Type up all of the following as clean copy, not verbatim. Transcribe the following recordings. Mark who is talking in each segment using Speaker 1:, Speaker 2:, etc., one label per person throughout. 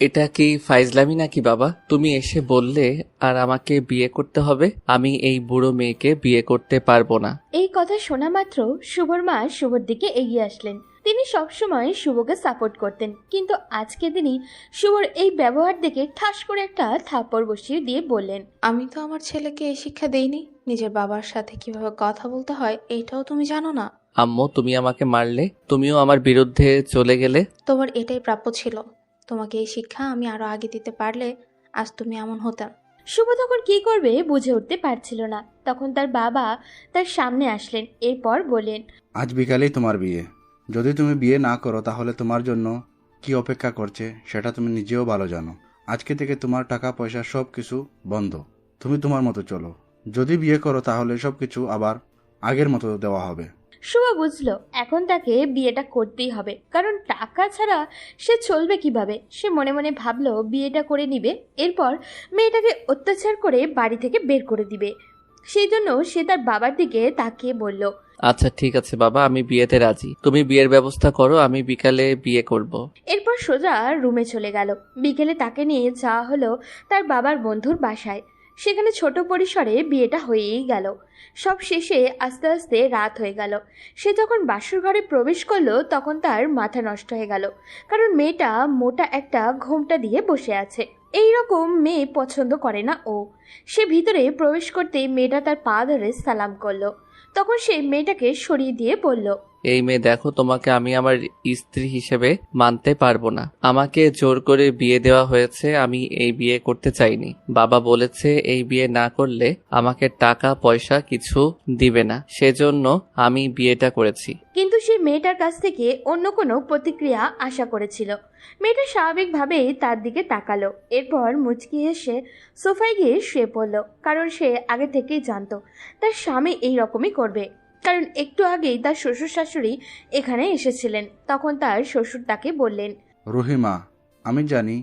Speaker 1: এটা কি ফাইজলামি নাকি বাবা? তুমি এসে বললে আর আমাকে বিয়ে করতে হবে? আমি এই বুড়ো মেয়েকে বিয়ে করতে পারবো না।
Speaker 2: এই কথা শোনা মাত্র শুভর মা শুভর দিকে এগিয়ে আসলেন। তিনি সবসময় শুভকে সাপোর্ট করতেন, কিন্তু আজকে তিনি শুভর এই ব্যবহার দেখে ঠাস করে একটা থাপ্পড় বসিয়ে দিয়ে বললেন,
Speaker 3: আমি তো আমার ছেলেকে এই শিক্ষা দেইনি। নিজের বাবার সাথে কিভাবে কথা বলতে হয় এইটাও তুমি জানো না।
Speaker 1: আম্মু, তুমি আমাকে মারলে, তুমিও আমার বিরুদ্ধে চলে গেলে।
Speaker 3: তোমার এটাই প্রাপ্য ছিল। তোমাকে এই শিক্ষা আমি আরো আগে দিতে পারলে আজ তুমি এমন হতে না।
Speaker 2: শুভ তখন কি করবে বুঝে উঠতে পারছিল না। তখন তার বাবা তার সামনে আসলেন, এরপর বললেন,
Speaker 4: আজ বিকালেই তোমার বিয়ে। যদি তুমি বিয়ে না করো তাহলে তোমার জন্য কি অপেক্ষা করছে সেটা তুমি নিজেও ভালো জানো। আজকে থেকে তোমার টাকা পয়সা সব কিছু বন্ধ। তুমি তোমার মতো চলো। যদি বিয়ে করো তাহলে সব কিছু আবার আগের মতো দেওয়া হবে।
Speaker 2: শুভ বুঝলো এখন তাকে বিয়েটা করতেই হবে, কারণ টাকা ছাড়া সে চলবে কিভাবে। সে মনে মনে ভাবলো বিয়েটা করে নিবে, এরপর মেয়েটাকে অত্যাচার করে বাড়ি থেকে বের করে দিবে। সেই জন্য সে তার বাবার দিকে তাকিয়ে বলল,
Speaker 1: আচ্ছা ঠিক আছে বাবা, আমি বিয়েতে রাজি। তুমি বিয়ের ব্যবস্থা করো, আমি বিকালে বিয়ে করব।
Speaker 2: এরপর সোজা রুমে চলে গেল। বিকেলে তাকে নিয়ে যাওয়া হলো তার বাবার বন্ধুর বাসায়। সেখানে ছোট পরিসরে বিয়েটা হয়েই গেল। সব শেষে আস্তে আস্তে রাত হয়ে গেল। সে যখন বাসর ঘরে প্রবেশ করলো তখন তার মাথা নষ্ট হয়ে গেল, কারণ মেয়েটা মোটা একটা ঘোমটা দিয়ে বসে আছে। এই রকম মেয়ে পছন্দ করে না ও। সে ভিতরে প্রবেশ করতেই মেয়েটা তার পা ধরে সালাম করলো। তখন সে মেয়েটাকে সরিয়ে দিয়ে বলল,
Speaker 1: এই মেয়ে দেখো, তোমাকে আমি আমার স্ত্রী হিসেবে মানতে পারবো না। আমাকে জোর করে বিয়ে দেওয়া হয়েছে, আমি এই বিয়ে করতে চাইনি। বাবা বলেছে এই বিয়ে না করলে আমাকে টাকা পয়সা কিছু দিবে না, সেজন্য আমি বিয়েটা করেছি।
Speaker 2: কিন্তু সে মেয়েটার কাছ থেকে অন্য কোনো প্রতিক্রিয়া আশা করেছিল। মেয়েটা স্বাভাবিকভাবেই তার দিকে তাকালো, এরপর মুচকি হেসে সোফায় গিয়ে শুয়ে পড়ল। কারণ সে আগে থেকেই জানতো তার স্বামী এই রকমই করবে। কারণ একটু আগেই তার শ্বশুর শাশুড়ি এখানে এসেছিলেন। তখন তার শ্বশুর তাকে বললেন,
Speaker 4: রহিমা, আমি জানি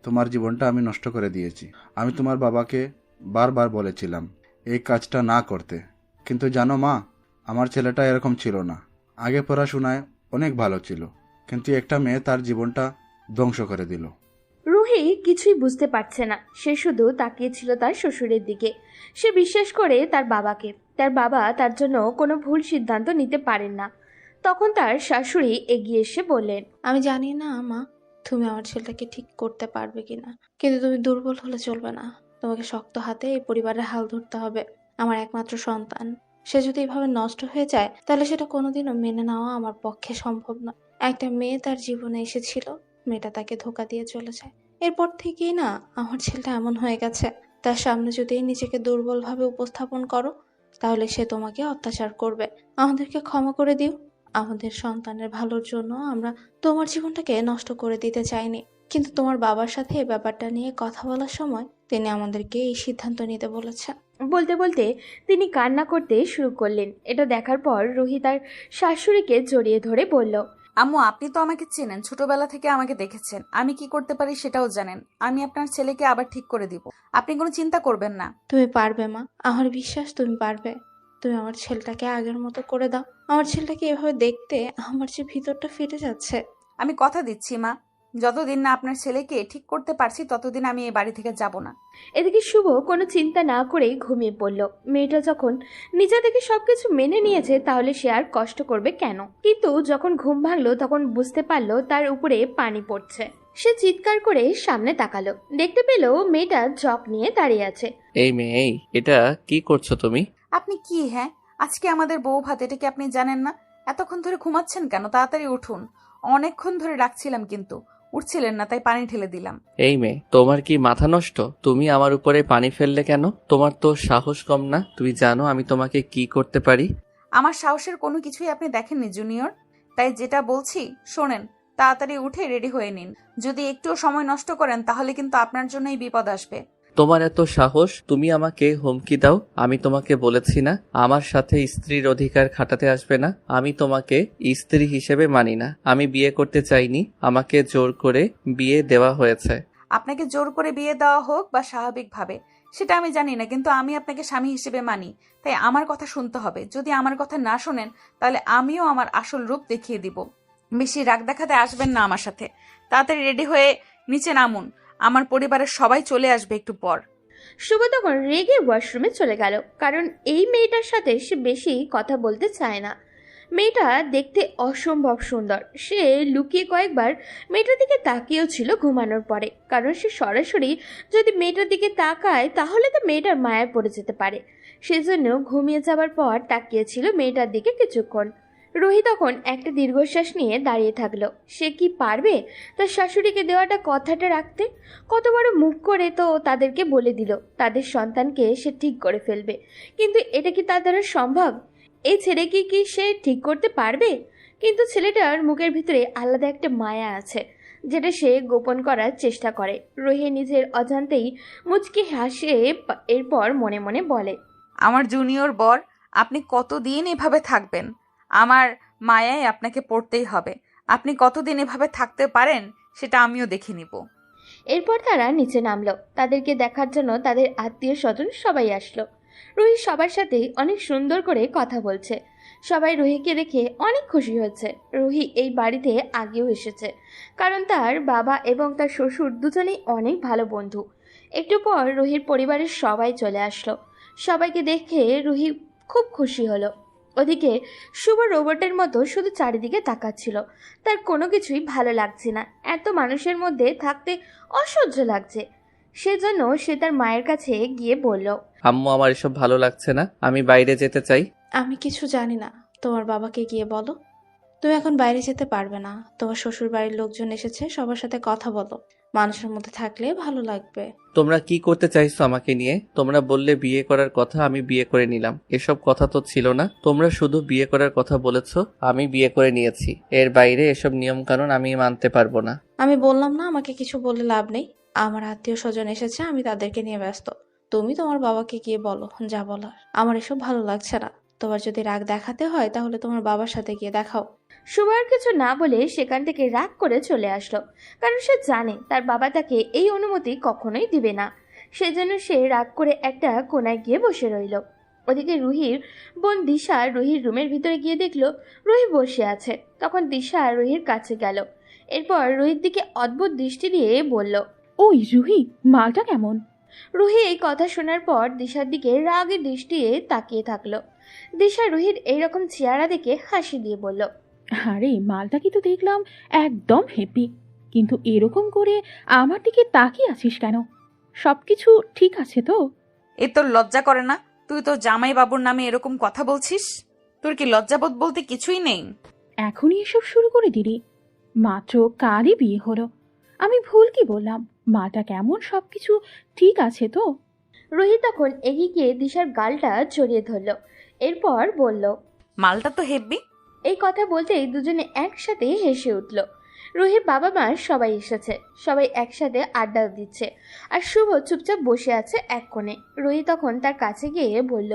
Speaker 4: তোমার জীবনটা আমি নষ্ট করে দিয়েছি। আমি তোমার বাবাকে বারবার বলেছিলাম এই কাজটা না করতে, কিন্তু জানো মা, আমার ছেলেটা এরকম ছিল না। আগে পড়াশোনায় অনেক ভালো ছিল, কিন্তু একটা মেয়ে তার জীবনটা ধ্বংস করে দিল।
Speaker 2: রুহি কিছুই বুঝতে পারছে না। সে শুধু তাকিয়েছিল তার শ্বশুরের দিকে। সে বিশ্বাস করে তার বাবাকে। তার বাবা তার জন্য কোনো ভুল সিদ্ধান্ত নিতে পারেন না। তখন তার শাশুড়ি এগিয়ে এসে বললেন,
Speaker 3: আমি জানি না মা, তুমি আমার ছেলেটাকে ঠিক করতে পারবে কিনা, কিন্তু তুমি দুর্বল হলে চলবে না। তোমাকে শক্ত হাতে এই পরিবারের হাল ধরতে হবে। আমার একমাত্র সন্তান, সে যদি এভাবে নষ্ট হয়ে যায় তাহলে সেটা কোনোদিনও মেনে নেওয়া আমার পক্ষে সম্ভব নয়। একটা মেয়ে তার জীবনে এসেছিল, মেয়েটা তাকে ধোকা দিয়ে চলে যায়। এরপর থেকেই না আমার ছেলেটা এমন হয়ে গেছে। তার সামনে যদি নিজেকে দুর্বল ভাবে উপস্থাপন করো তাহলে সে তোমাকে অত্যাচার করবে। আমাদেরকে ক্ষমা করে দিও। আমাদের সন্তানের ভালোর জন্য আমরা তোমার জীবনটাকে নষ্ট করে দিতে চাইনি, কিন্তু তোমার বাবার সাথে এই ব্যাপারটা নিয়ে কথা বলার সময় তিনি আমাদেরকে এই সিদ্ধান্ত নিতে বলেছেন।
Speaker 2: বলতে বলতে তিনি কান্না করতে শুরু করলেন। এটা দেখার পর রুহি তার শাশুড়িকে জড়িয়ে ধরে বলল,
Speaker 5: আম্মু, আপনি তো আমাকে চেনেন, ছোটবেলা থেকে আমাকে দেখেছেন, আমি কি করতে পারি সেটাও জানেন। আমি আপনার ছেলেকে আবার ঠিক করে দিব, আপনি কোনো চিন্তা করবেন না।
Speaker 3: তুমি পারবে মা, আমার বিশ্বাস তুমি পারবে। তুমি আমার ছেলেটাকে আগের মতো করে দাও। আমার ছেলেটাকে এভাবে দেখতে আমার যে ভিতরটা ফেটে যাচ্ছে।
Speaker 5: আমি কথা দিচ্ছি মা, যতদিন না আপনার ছেলেকে ঠিক করতে পারছি ততদিন আমি এই বাড়ি থেকে যাব না।
Speaker 2: এদিকে শুভ কোনো চিন্তা না করেই ঘুমিয়ে পড়ল। মেয়েটা যখন নিজে থেকে সবকিছু মেনে নিয়েছে তাহলে সে আর কষ্ট করবে কেন। কিন্তু যখন ঘুম ভাঙলো তখন বুঝতে পারলো তার উপরে পানি পড়ছে। সে চিৎকার করে সামনে তাকালো, দেখতে পেল মেয়েটা জগ নিয়ে দাঁড়িয়ে আছে।
Speaker 1: এই মেয়ে, এই এটা কি করছো তুমি?
Speaker 5: আপনি কি, হ্যাঁ, আজকে আমাদের বউ ভাত, এটা কি আপনি জানেন না? এতক্ষণ ধরে ঘুমাচ্ছেন কেন? তাড়াতাড়ি উঠুন। অনেকক্ষণ ধরে ডাকছিলাম কিন্তু উঠছিলেন না, তাই পানি ঢেলে দিলাম।
Speaker 1: এই মেয়ে, তোমার কি মাথা নষ্ট? তুমি আমার উপরে পানি ফেললে কেন? তোমার তো সাহস কম না? তুমি জানো আমি তোমাকে কি করতে পারি?
Speaker 5: আমার সাহসের কোনো কিছুই আপনি দেখেননি জুনিয়র, তাই যেটা বলছি শোনেন। তাড়াতাড়ি উঠে রেডি হয়ে নিন। যদি একটুও সময় নষ্ট করেন তাহলে কিন্তু আপনার জন্যই বিপদ আসবে।
Speaker 1: তোমার এত সাহস, তুমি আমাকে হুমকি দাও? আমি তোমাকে বলেছি না আমার সাথে স্ত্রীর অধিকার খাটাতে আসবে না? আমি তোমাকে স্ত্রী হিসেবে মানি না। আমি বিয়ে করতে চাইনি, আমাকে জোর করে বিয়ে দেওয়া হয়েছে।
Speaker 5: আপনাকে জোর করে বিয়ে দেওয়া হোক বা স্বাভাবিকভাবে সেটা আমি জানি না, কিন্তু আমি আপনাকে স্বামী হিসেবে মানি, তাই আমার কথা শুনতে হবে। যদি আমার কথা না শোনেন তাহলে আমিও আমার আসল রূপ দেখিয়ে দিব। বেশি রাগ দেখাতে আসবেন না আমার সাথে। তাড়াতাড়ি রেডি হয়ে নিচে নামুন, আমার পরিবারের সবাই চলে আসবে একটু পর।
Speaker 2: শুভ তখন রেগে ওয়াশরুমে চলে গেল, কারণ এই মেয়েটার সাথে সে বেশি কথা বলতে চায় না। মেয়েটা দেখতে অসম্ভব সুন্দর। সে লুকিয়ে কয়েকবার মেয়েটার দিকে তাকিয়েও ছিল ঘুমানোর পরে, কারণ সে সরাসরি যদি মেয়েটার দিকে তাকায় তাহলে তো মেয়েটার মায়ায় পড়ে যেতে পারে। সেজন্য ঘুমিয়ে যাবার পর তাকিয়েছিল মেয়েটার দিকে কিছুক্ষণ। রুহি তখন একটা দীর্ঘশ্বাস নিয়ে দাঁড়িয়ে থাকলো। সে কি পারবে তার শাশুড়িকে দেওয়াটা কথাটা রাখতে? কত বড় মুখ করে তো তাদেরকে বলে দিল তাদের সন্তানকে সে ঠিক করে ফেলবে, কিন্তু এটা কি তার দ্বারা সম্ভব? এই ছেলেকে কি সে ঠিক করতে পারবে? কিন্তু ছেলেটার মুখের ভিতরে আলাদা একটা মায়া আছে, যেটা সে গোপন করার চেষ্টা করে। রুহি নিজের অজান্তেই মুচকি হাসে, এরপর মনে মনে বলে,
Speaker 5: আমার জুনিয়র বর, আপনি কতদিন এভাবে থাকবেন? আমার মায়ায় আপনাকে পড়তেই হবে। আপনি কতদিন এভাবে থাকতে পারেন সেটা আমিও দেখে নিব।
Speaker 2: এরপর তারা নিচে নামলো। তাদেরকে দেখার জন্য তাদের আত্মীয় স্বজন সবাই আসলো। রুহি সবার সাথেই অনেক সুন্দর করে কথা বলছে। সবাই রুহিকে দেখে অনেক খুশি হচ্ছে। রুহি এই বাড়িতে আগেও এসেছে, কারণ তার বাবা এবং তার শ্বশুর দুজনেই অনেক ভালো বন্ধু। একটু পর রুহির পরিবারের সবাই চলে আসলো। সবাইকে দেখে রুহি খুব খুশি হলো। ওদিকে শুভ রোবটের মতো শুধু চারিদিকে তাকাচ্ছিল। তার কোনো কিছুই ভালো লাগছে না, এত মানুষের মধ্যে থাকতে অসহ্য লাগছে। সেজন্য সে তার মায়ের কাছে গিয়ে বলল,
Speaker 1: আম্মু, আমার এসব ভালো লাগছে না, আমি বাইরে যেতে চাই।
Speaker 3: আমি কিছু জানি না, তোমার বাবাকে গিয়ে বলো। তুমি এখন বাইরে যেতে পারবে না, তোমার শ্বশুর বাড়ির লোকজন এসেছে, সবার সাথে কথা বলো। মানুষের মধ্যে থাকলে ভালো লাগবে।
Speaker 1: তোমরা কি করতে চাইছো আমাকে নিয়ে? তোমরা বললে বিয়ে করার কথা, আমি বিয়ে করে নিলাম। এসব কথা তো ছিল না। তোমরা শুধু বিয়ে করার কথা বলেছো, আমি বিয়ে করে নিয়েছি। এর বাইরে এসব নিয়ম কানুন আমি মানতে পারবো না।
Speaker 3: আমি বললাম না আমাকে কিছু বলে লাভ নেই। আমার আত্মীয় স্বজন এসেছে, আমি তাদেরকে নিয়ে ব্যস্ত। তুমি তোমার বাবাকে গিয়ে বলো যা বলার। আমার এসব ভালো লাগছে না। তোমার যদি রাগ দেখাতে হয় তাহলে তোমার বাবার সাথে গিয়ে দেখাও।
Speaker 2: শুভ আর কিছু না বলে সেখান থেকে রাগ করে চলে আসলো, কারণ সে জানে তার বাবা তাকে এই অনুমতি কখনোই দিবে না। সেজন্য সে রাগ করে একটা কোনায় গিয়ে বসে রইল। ওদিকে রুহির বোন দিশা রুহির রুমের ভিতরে গিয়ে দেখলো রুহি বসে আছে। তখন দিশা রুহির কাছে গেল, এরপর রুহির দিকে অদ্ভুত দৃষ্টি দিয়ে বলল,
Speaker 6: ওই রুহি, মালটা কেমন?
Speaker 2: রুহি এই কথা শোনার পর দিশার দিকে রাগের দৃষ্টি দিয়ে তাকিয়ে থাকলো। দিশা রুহির এইরকম চেহারা দেখে হাসি দিয়ে বলল,
Speaker 6: আরে মালটা কি তো দেখলাম একদম হেপি, কিন্তু এরকম করে আমার দিকে তাকিয়ে আছিস কেন? সবকিছু ঠিক আছে তো?
Speaker 5: এ তোর লজ্জা করে না? তুই তো জামাই বাবুর নামে এরকম কথা বলছিস? তোর কি লজ্জাবোধ বলতে কিছুই নেই?
Speaker 6: এখনই এসব শুরু করে দিলি? মাত্র কালই বিয়ে হলো। আমি ভুল কি বললাম? মালটা কেমন, সবকিছু ঠিক আছে তো?
Speaker 2: রুহি তখন এগিয়ে গিয়ে দিশার গালটা জড়িয়ে ধরল, এরপর বলল,
Speaker 5: মালটা তো হেব্বি।
Speaker 2: এই কথা বলতেই দুজনে একসাথে হেসে উঠল। রুহির বাবা মা সবাই এসেছে, সবাই একসাথে আড্ডা দিচ্ছে, আর শুভ চুপচাপ বসে আছে এক কোণে। রুহি তখন তার কাছে গিয়ে বলল,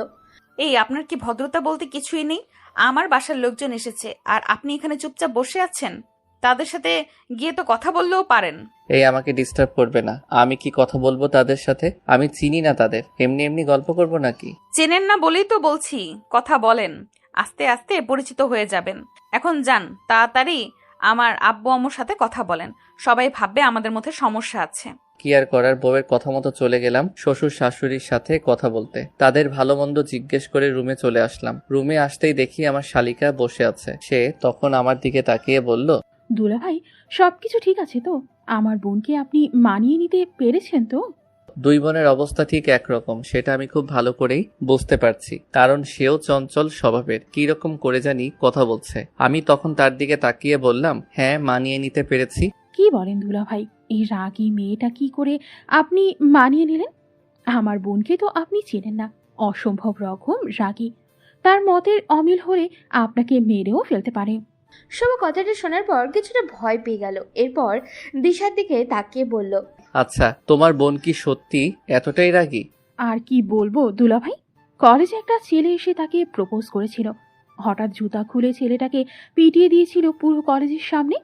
Speaker 5: এই আপনার কি ভদ্রতা বলতে কিছুই নেই? আমার বাসার লোকজন এসেছে আর আপনি এখানে চুপচাপ বসে আছেন। তাদের সাথে গিয়ে তো কথা বললেও পারেন।
Speaker 1: এই, আমাকে ডিস্টার্ব করবে না। আমি কি কথা বলবো তাদের সাথে? আমি চিনি না তাদের, এমনি এমনি গল্প করবো নাকি?
Speaker 5: চেনেন না বলেই তো বলছি, কথা বলেন, আস্তে আস্তে পরিচিত হয়ে যাবেন। এখন যান, তাড়াতাড়ি আমার আব্বু আম্মুর সাথে কথা বলেন। সবাই ভাববে আমাদের মধ্যে সমস্যা আছে।
Speaker 1: কি আর করার, বউয়ের কথা মতো চলে গেলাম শ্বশুর শাশুড়ির সাথে কথা বলতে। তাদের ভালো মন্দ জিজ্ঞেস করে রুমে চলে আসলাম। রুমে আসতেই দেখি আমার শালিকা বসে আছে। সে তখন আমার দিকে তাকিয়ে বলল,
Speaker 6: দুলাভাই, সবকিছু ঠিক আছে তো? আমার বোনকে আপনি মানিয়ে নিতে পেরেছেন তো?
Speaker 1: দুই বোনের অবস্থা ঠিক একরকম, সেটা আমি খুব ভালো করেই বুঝতে পারছি, কারণ সেও চঞ্চল স্বভাবের, কি রকম করে জানি কথা বলছে। আমি তখন তার দিকে তাকিয়ে বললাম, হ্যাঁ, মানিয়ে নিতে পেরেছি।
Speaker 6: কি বলেন দুলাভাই, এই রাগী মেয়েটা কি করে আপনি মানিয়ে নিলেন? আমার বোনকে তো আপনি চেনেন না, অসম্ভব রকম রাগী। তার মতের অমিল হলে আপনাকে মেরেও ফেলতে পারে।
Speaker 2: শুভ কথাটা শোনার পর কিছুটা ভয় পেয়ে গেল। এরপর দিশার দিকে তাকিয়ে বলল,
Speaker 1: আচ্ছা, তোমার বোন কি সত্যি এতটাই রাগী?
Speaker 6: আর কি বলবো দুলাভাই, কলেজে একটা ছেলে এসে তাকে প্রপোজ করেছিল। হঠাৎ জুতা খুলে ছেলেটাকে পিটিয়ে দিয়েছিল পুরো কলেজের সামনে।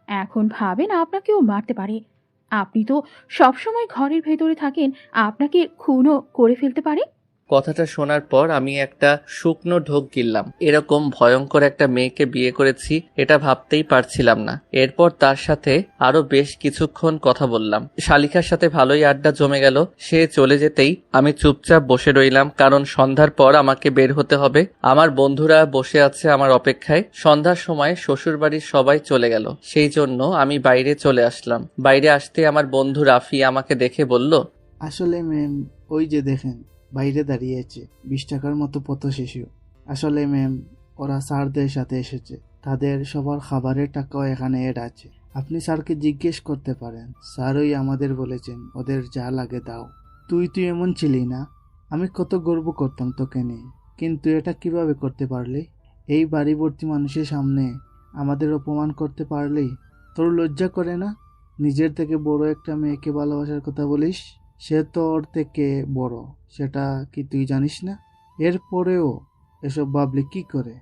Speaker 6: এখন ভাবেন আপনাকেও মারতে পারে। আপনি তো সবসময় ঘরের ভেতরে থাকেন, আপনাকে খুনও করে ফেলতে পারে।
Speaker 1: কথাটা শোনার পর আমি একটা শুকনো ঢোক গিললাম। এরকম ভয়ঙ্কর একটা মেয়েকে বিয়ে করেছি এটা ভাবতেই পারছিলাম না। এরপর তার সাথে আরো বেশ কিছুক্ষণ কথা বললাম। শালিকার সাথে ভালোই আড্ডা জমে গেল। সে চলে যেতেই আমি চুপচাপ বসে রইলাম, কারণ সন্ধ্যার পর আমাকে বের হতে হবে। আমার বন্ধুরা বসে আছে আমার অপেক্ষায়। সন্ধ্যার সময় শ্বশুরবাড়ির সবাই চলে গেল, সেই জন্য আমি বাইরে চলে আসলাম। বাইরে আসতে আমার বন্ধু রাফি আমাকে দেখে বলল,
Speaker 7: আসলে ম্যাম, ওই যে দেখেন বাইরে দাঁড়িয়েছে 20 টাকার মতো পথ শিশু। আসলে ম্যাম, ওরা স্যারদের সাথে এসেছে, তাদের সবার খাবারের টাকাও এখানে এড আছে। আপনি স্যারকে জিজ্ঞেস করতে পারেন, স্যারই আমাদের বলেছেন ওদের যা লাগে দাও। তুই এমন ছিলি না, আমি কত গর্ব করতাম তোকে নিয়ে, কিন্তু এটা কিভাবে করতে পারলি? এই বাড়ি ভর্তি মানুষের সামনে আমাদের অপমান করতে পারলি? তোর লজ্জা করে না? নিজের থেকে বড় একটা মেয়েকে ভালোবাসার কথা বলিস, সে তোর থেকে বড়, সেটা কি তুই জানিস না? এরপরেও এসব ভাবলি কি করে?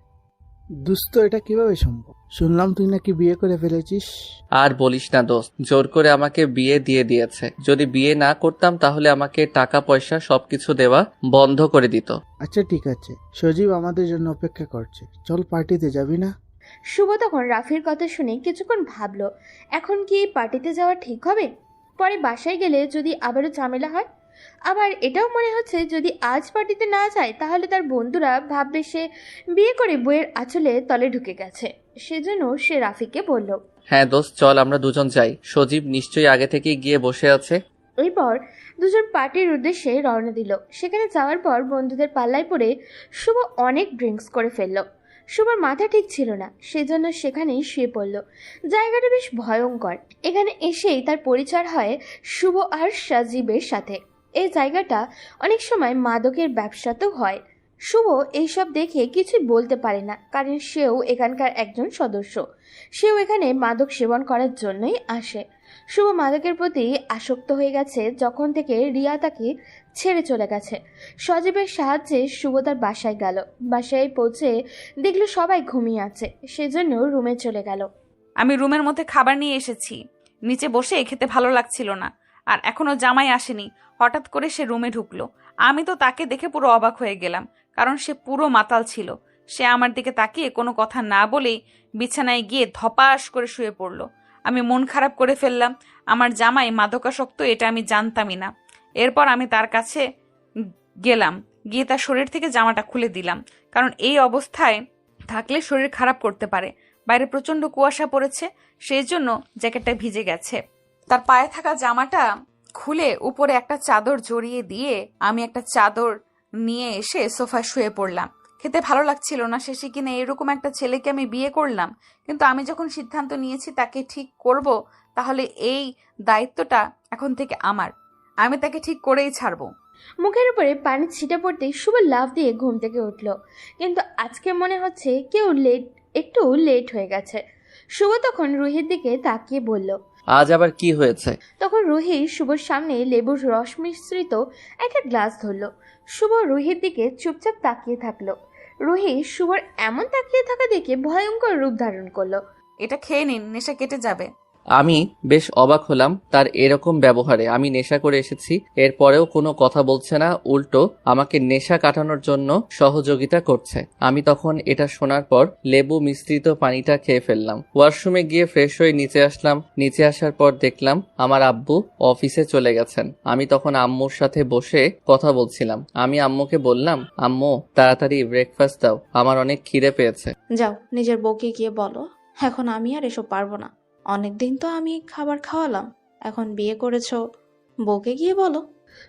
Speaker 7: দুস্থ, এটা কিভাবে সম্ভব? শুনলাম তুই নাকি বিয়ে করে ফেলেছিস।
Speaker 1: আর বলিস না দোস্ত, জোর করে আমাকে বিয়ে দিয়ে দিয়েছে। যদি বিয়ে না করতাম তাহলে আমাকে টাকা পয়সা সবকিছু দেওয়া বন্ধ করে দিত।
Speaker 7: আচ্ছা ঠিক আছে, সজীব আমাদের জন্য অপেক্ষা করছে, চল পার্টিতে যাবি না?
Speaker 2: শুভ তখন রাফির কথা শুনে কিছুক্ষণ ভাবলো, এখন কি পার্টিতে যাওয়া ঠিক হবে? পরে বাসায় গেলে যদি আবারও ঝামেলা হয়। আবার এটাও মনে হচ্ছে যদি আজ পার্টিতে না যায় তাহলে তার বন্ধুরা ভাববে সে বিয়ে করে বইয়ের আঁচলে তলে ঢুকে গেছে। সেজন্য সে রাফিকে বলল।
Speaker 1: হ্যাঁ দোস্ত, চল আমরা দুজন যাই। সজীব নিশ্চয়ই আগে থেকেই গিয়ে বসে আছে।
Speaker 2: এরপর দুজন পার্টির উদ্দেশ্যে রওনা দিল। সেখানে যাওয়ার পর বন্ধুদের পাল্লায় পড়ে শুভ অনেক ড্রিঙ্কস করে ফেলল। শুভর মাথা ঠিক ছিল না, সেজন্য সেখানেই শুয়ে পড়ল। জায়গাটা বেশ ভয়ঙ্কর। এখানে এসেই তার পরিচয় হয় শুভ আর সাজিবের সাথে। এই জায়গাটা অনেক সময় মাদকের ব্যবসাতেও হয়। শুভ এইসব দেখে কিছুই বলতে পারে না, কারণ সেও এখানকার একজন সদস্য। সেও এখানে মাদক সেবন করার জন্যই আসে। শুভ মাদকের প্রতি আসক্ত হয়ে গেছে যখন থেকে রিয়া তাকে ছেড়ে চলে গেছে। সজীবের সাহায্যে শুভ তার বাসায় গেল। বাসায় পৌঁছে দেখলো সবাই ঘুমিয়ে আছে, সেজন্য রুমে চলে গেল।
Speaker 5: আমি রুমের মধ্যে খাবার নিয়ে এসেছি, নিচে বসে খেতে ভালো লাগছিল না, আর এখনো জামাই আসেনি। হঠাৎ করে সে রুমে ঢুকলো। আমি তো তাকে দেখে পুরো অবাক হয়ে গেলাম, কারণ সে পুরো মাতাল ছিল। সে আমার দিকে তাকিয়ে কোনো কথা না বলেই বিছানায় গিয়ে ধপাস করে শুয়ে পড়লো। আমি মন খারাপ করে ফেললাম। আমার জামাই মাদকাসক্ত, এটা আমি জানতামই না। এরপর আমি তার কাছে গেলাম, গিয়ে তার শরীর থেকে জামাটা খুলে দিলাম, কারণ এই অবস্থায় থাকলে শরীর খারাপ করতে পারে। বাইরে প্রচন্ড কুয়াশা পড়েছে, সেই জন্য জ্যাকেটটা ভিজে গেছে। তার পায়ে থাকা জামাটা খুলে উপরে একটা চাদর জড়িয়ে দিয়ে আমি একটা চাদর নিয়ে এসে সোফায় শুয়ে পড়লাম। খেতে ভালো লাগছিল না, শেষে কিনা এরকম একটা ছেলেকে আমি বিয়ে করলাম। কিন্তু আমি যখন সিদ্ধান্ত নিয়েছি তাকে ঠিক করব, তাহলে এই দায়িত্বটা এখন থেকে আমার। আমি তাকে ঠিক করেই ছাড়বো।
Speaker 2: মুখের উপরে পানি ছিটে পড়তেই শুভ লাফ দিয়ে ঘুম থেকে উঠল। কিন্তু আজকে মনে হচ্ছে একটু লেট হয়ে গেছে। শুভ তখন রুহির দিকে তাকিয়ে বলল।
Speaker 1: আজ আবার কি হয়েছে?
Speaker 2: তখন রুহি শুভর সামনে লেবুর রস মিশ্রিত একটা গ্লাস ধরল। শুভ রুহির দিকে চুপচাপ তাকিয়ে থাকলো। রুহি শুভর এমন তাকিয়ে থাকা দেখে ভয়ঙ্কর রূপ ধারণ করলো।
Speaker 5: এটা খেয়ে নিন, নেশা কেটে যাবে।
Speaker 1: আমি বেশ অবাক হলাম তার এরকম ব্যবহারে। আমি নেশা করে এসেছি, এরপরেও কোনো কথা বলছে না, উল্টো আমাকে নেশা কাটানোর জন্য সহযোগিতা করছে। আমি তখন এটা শোনার পর লেবু মিশ্রিত পানিটা খেয়ে ফেললাম। ওয়াশরুমে গিয়ে ফ্রেশ হয়ে নিচে আসলাম। নিচে আসার পর দেখলাম আমার আব্বু অফিসে চলে গেছেন। আমি তখন আম্মুর সাথে বসে কথা বলছিলাম। আমি আম্মুকে বললাম, আম্মু তাড়াতাড়ি ব্রেকফাস্ট দাও, আমার অনেক খিদে পেয়েছে।
Speaker 3: যাও নিজের বউকে গিয়ে বলো, এখন আমি আর এসব পারবো না। অনেকদিন তো আমি খাবার খাওয়ালাম, এখন বিয়ে করেছো, বউকে গিয়ে বলো।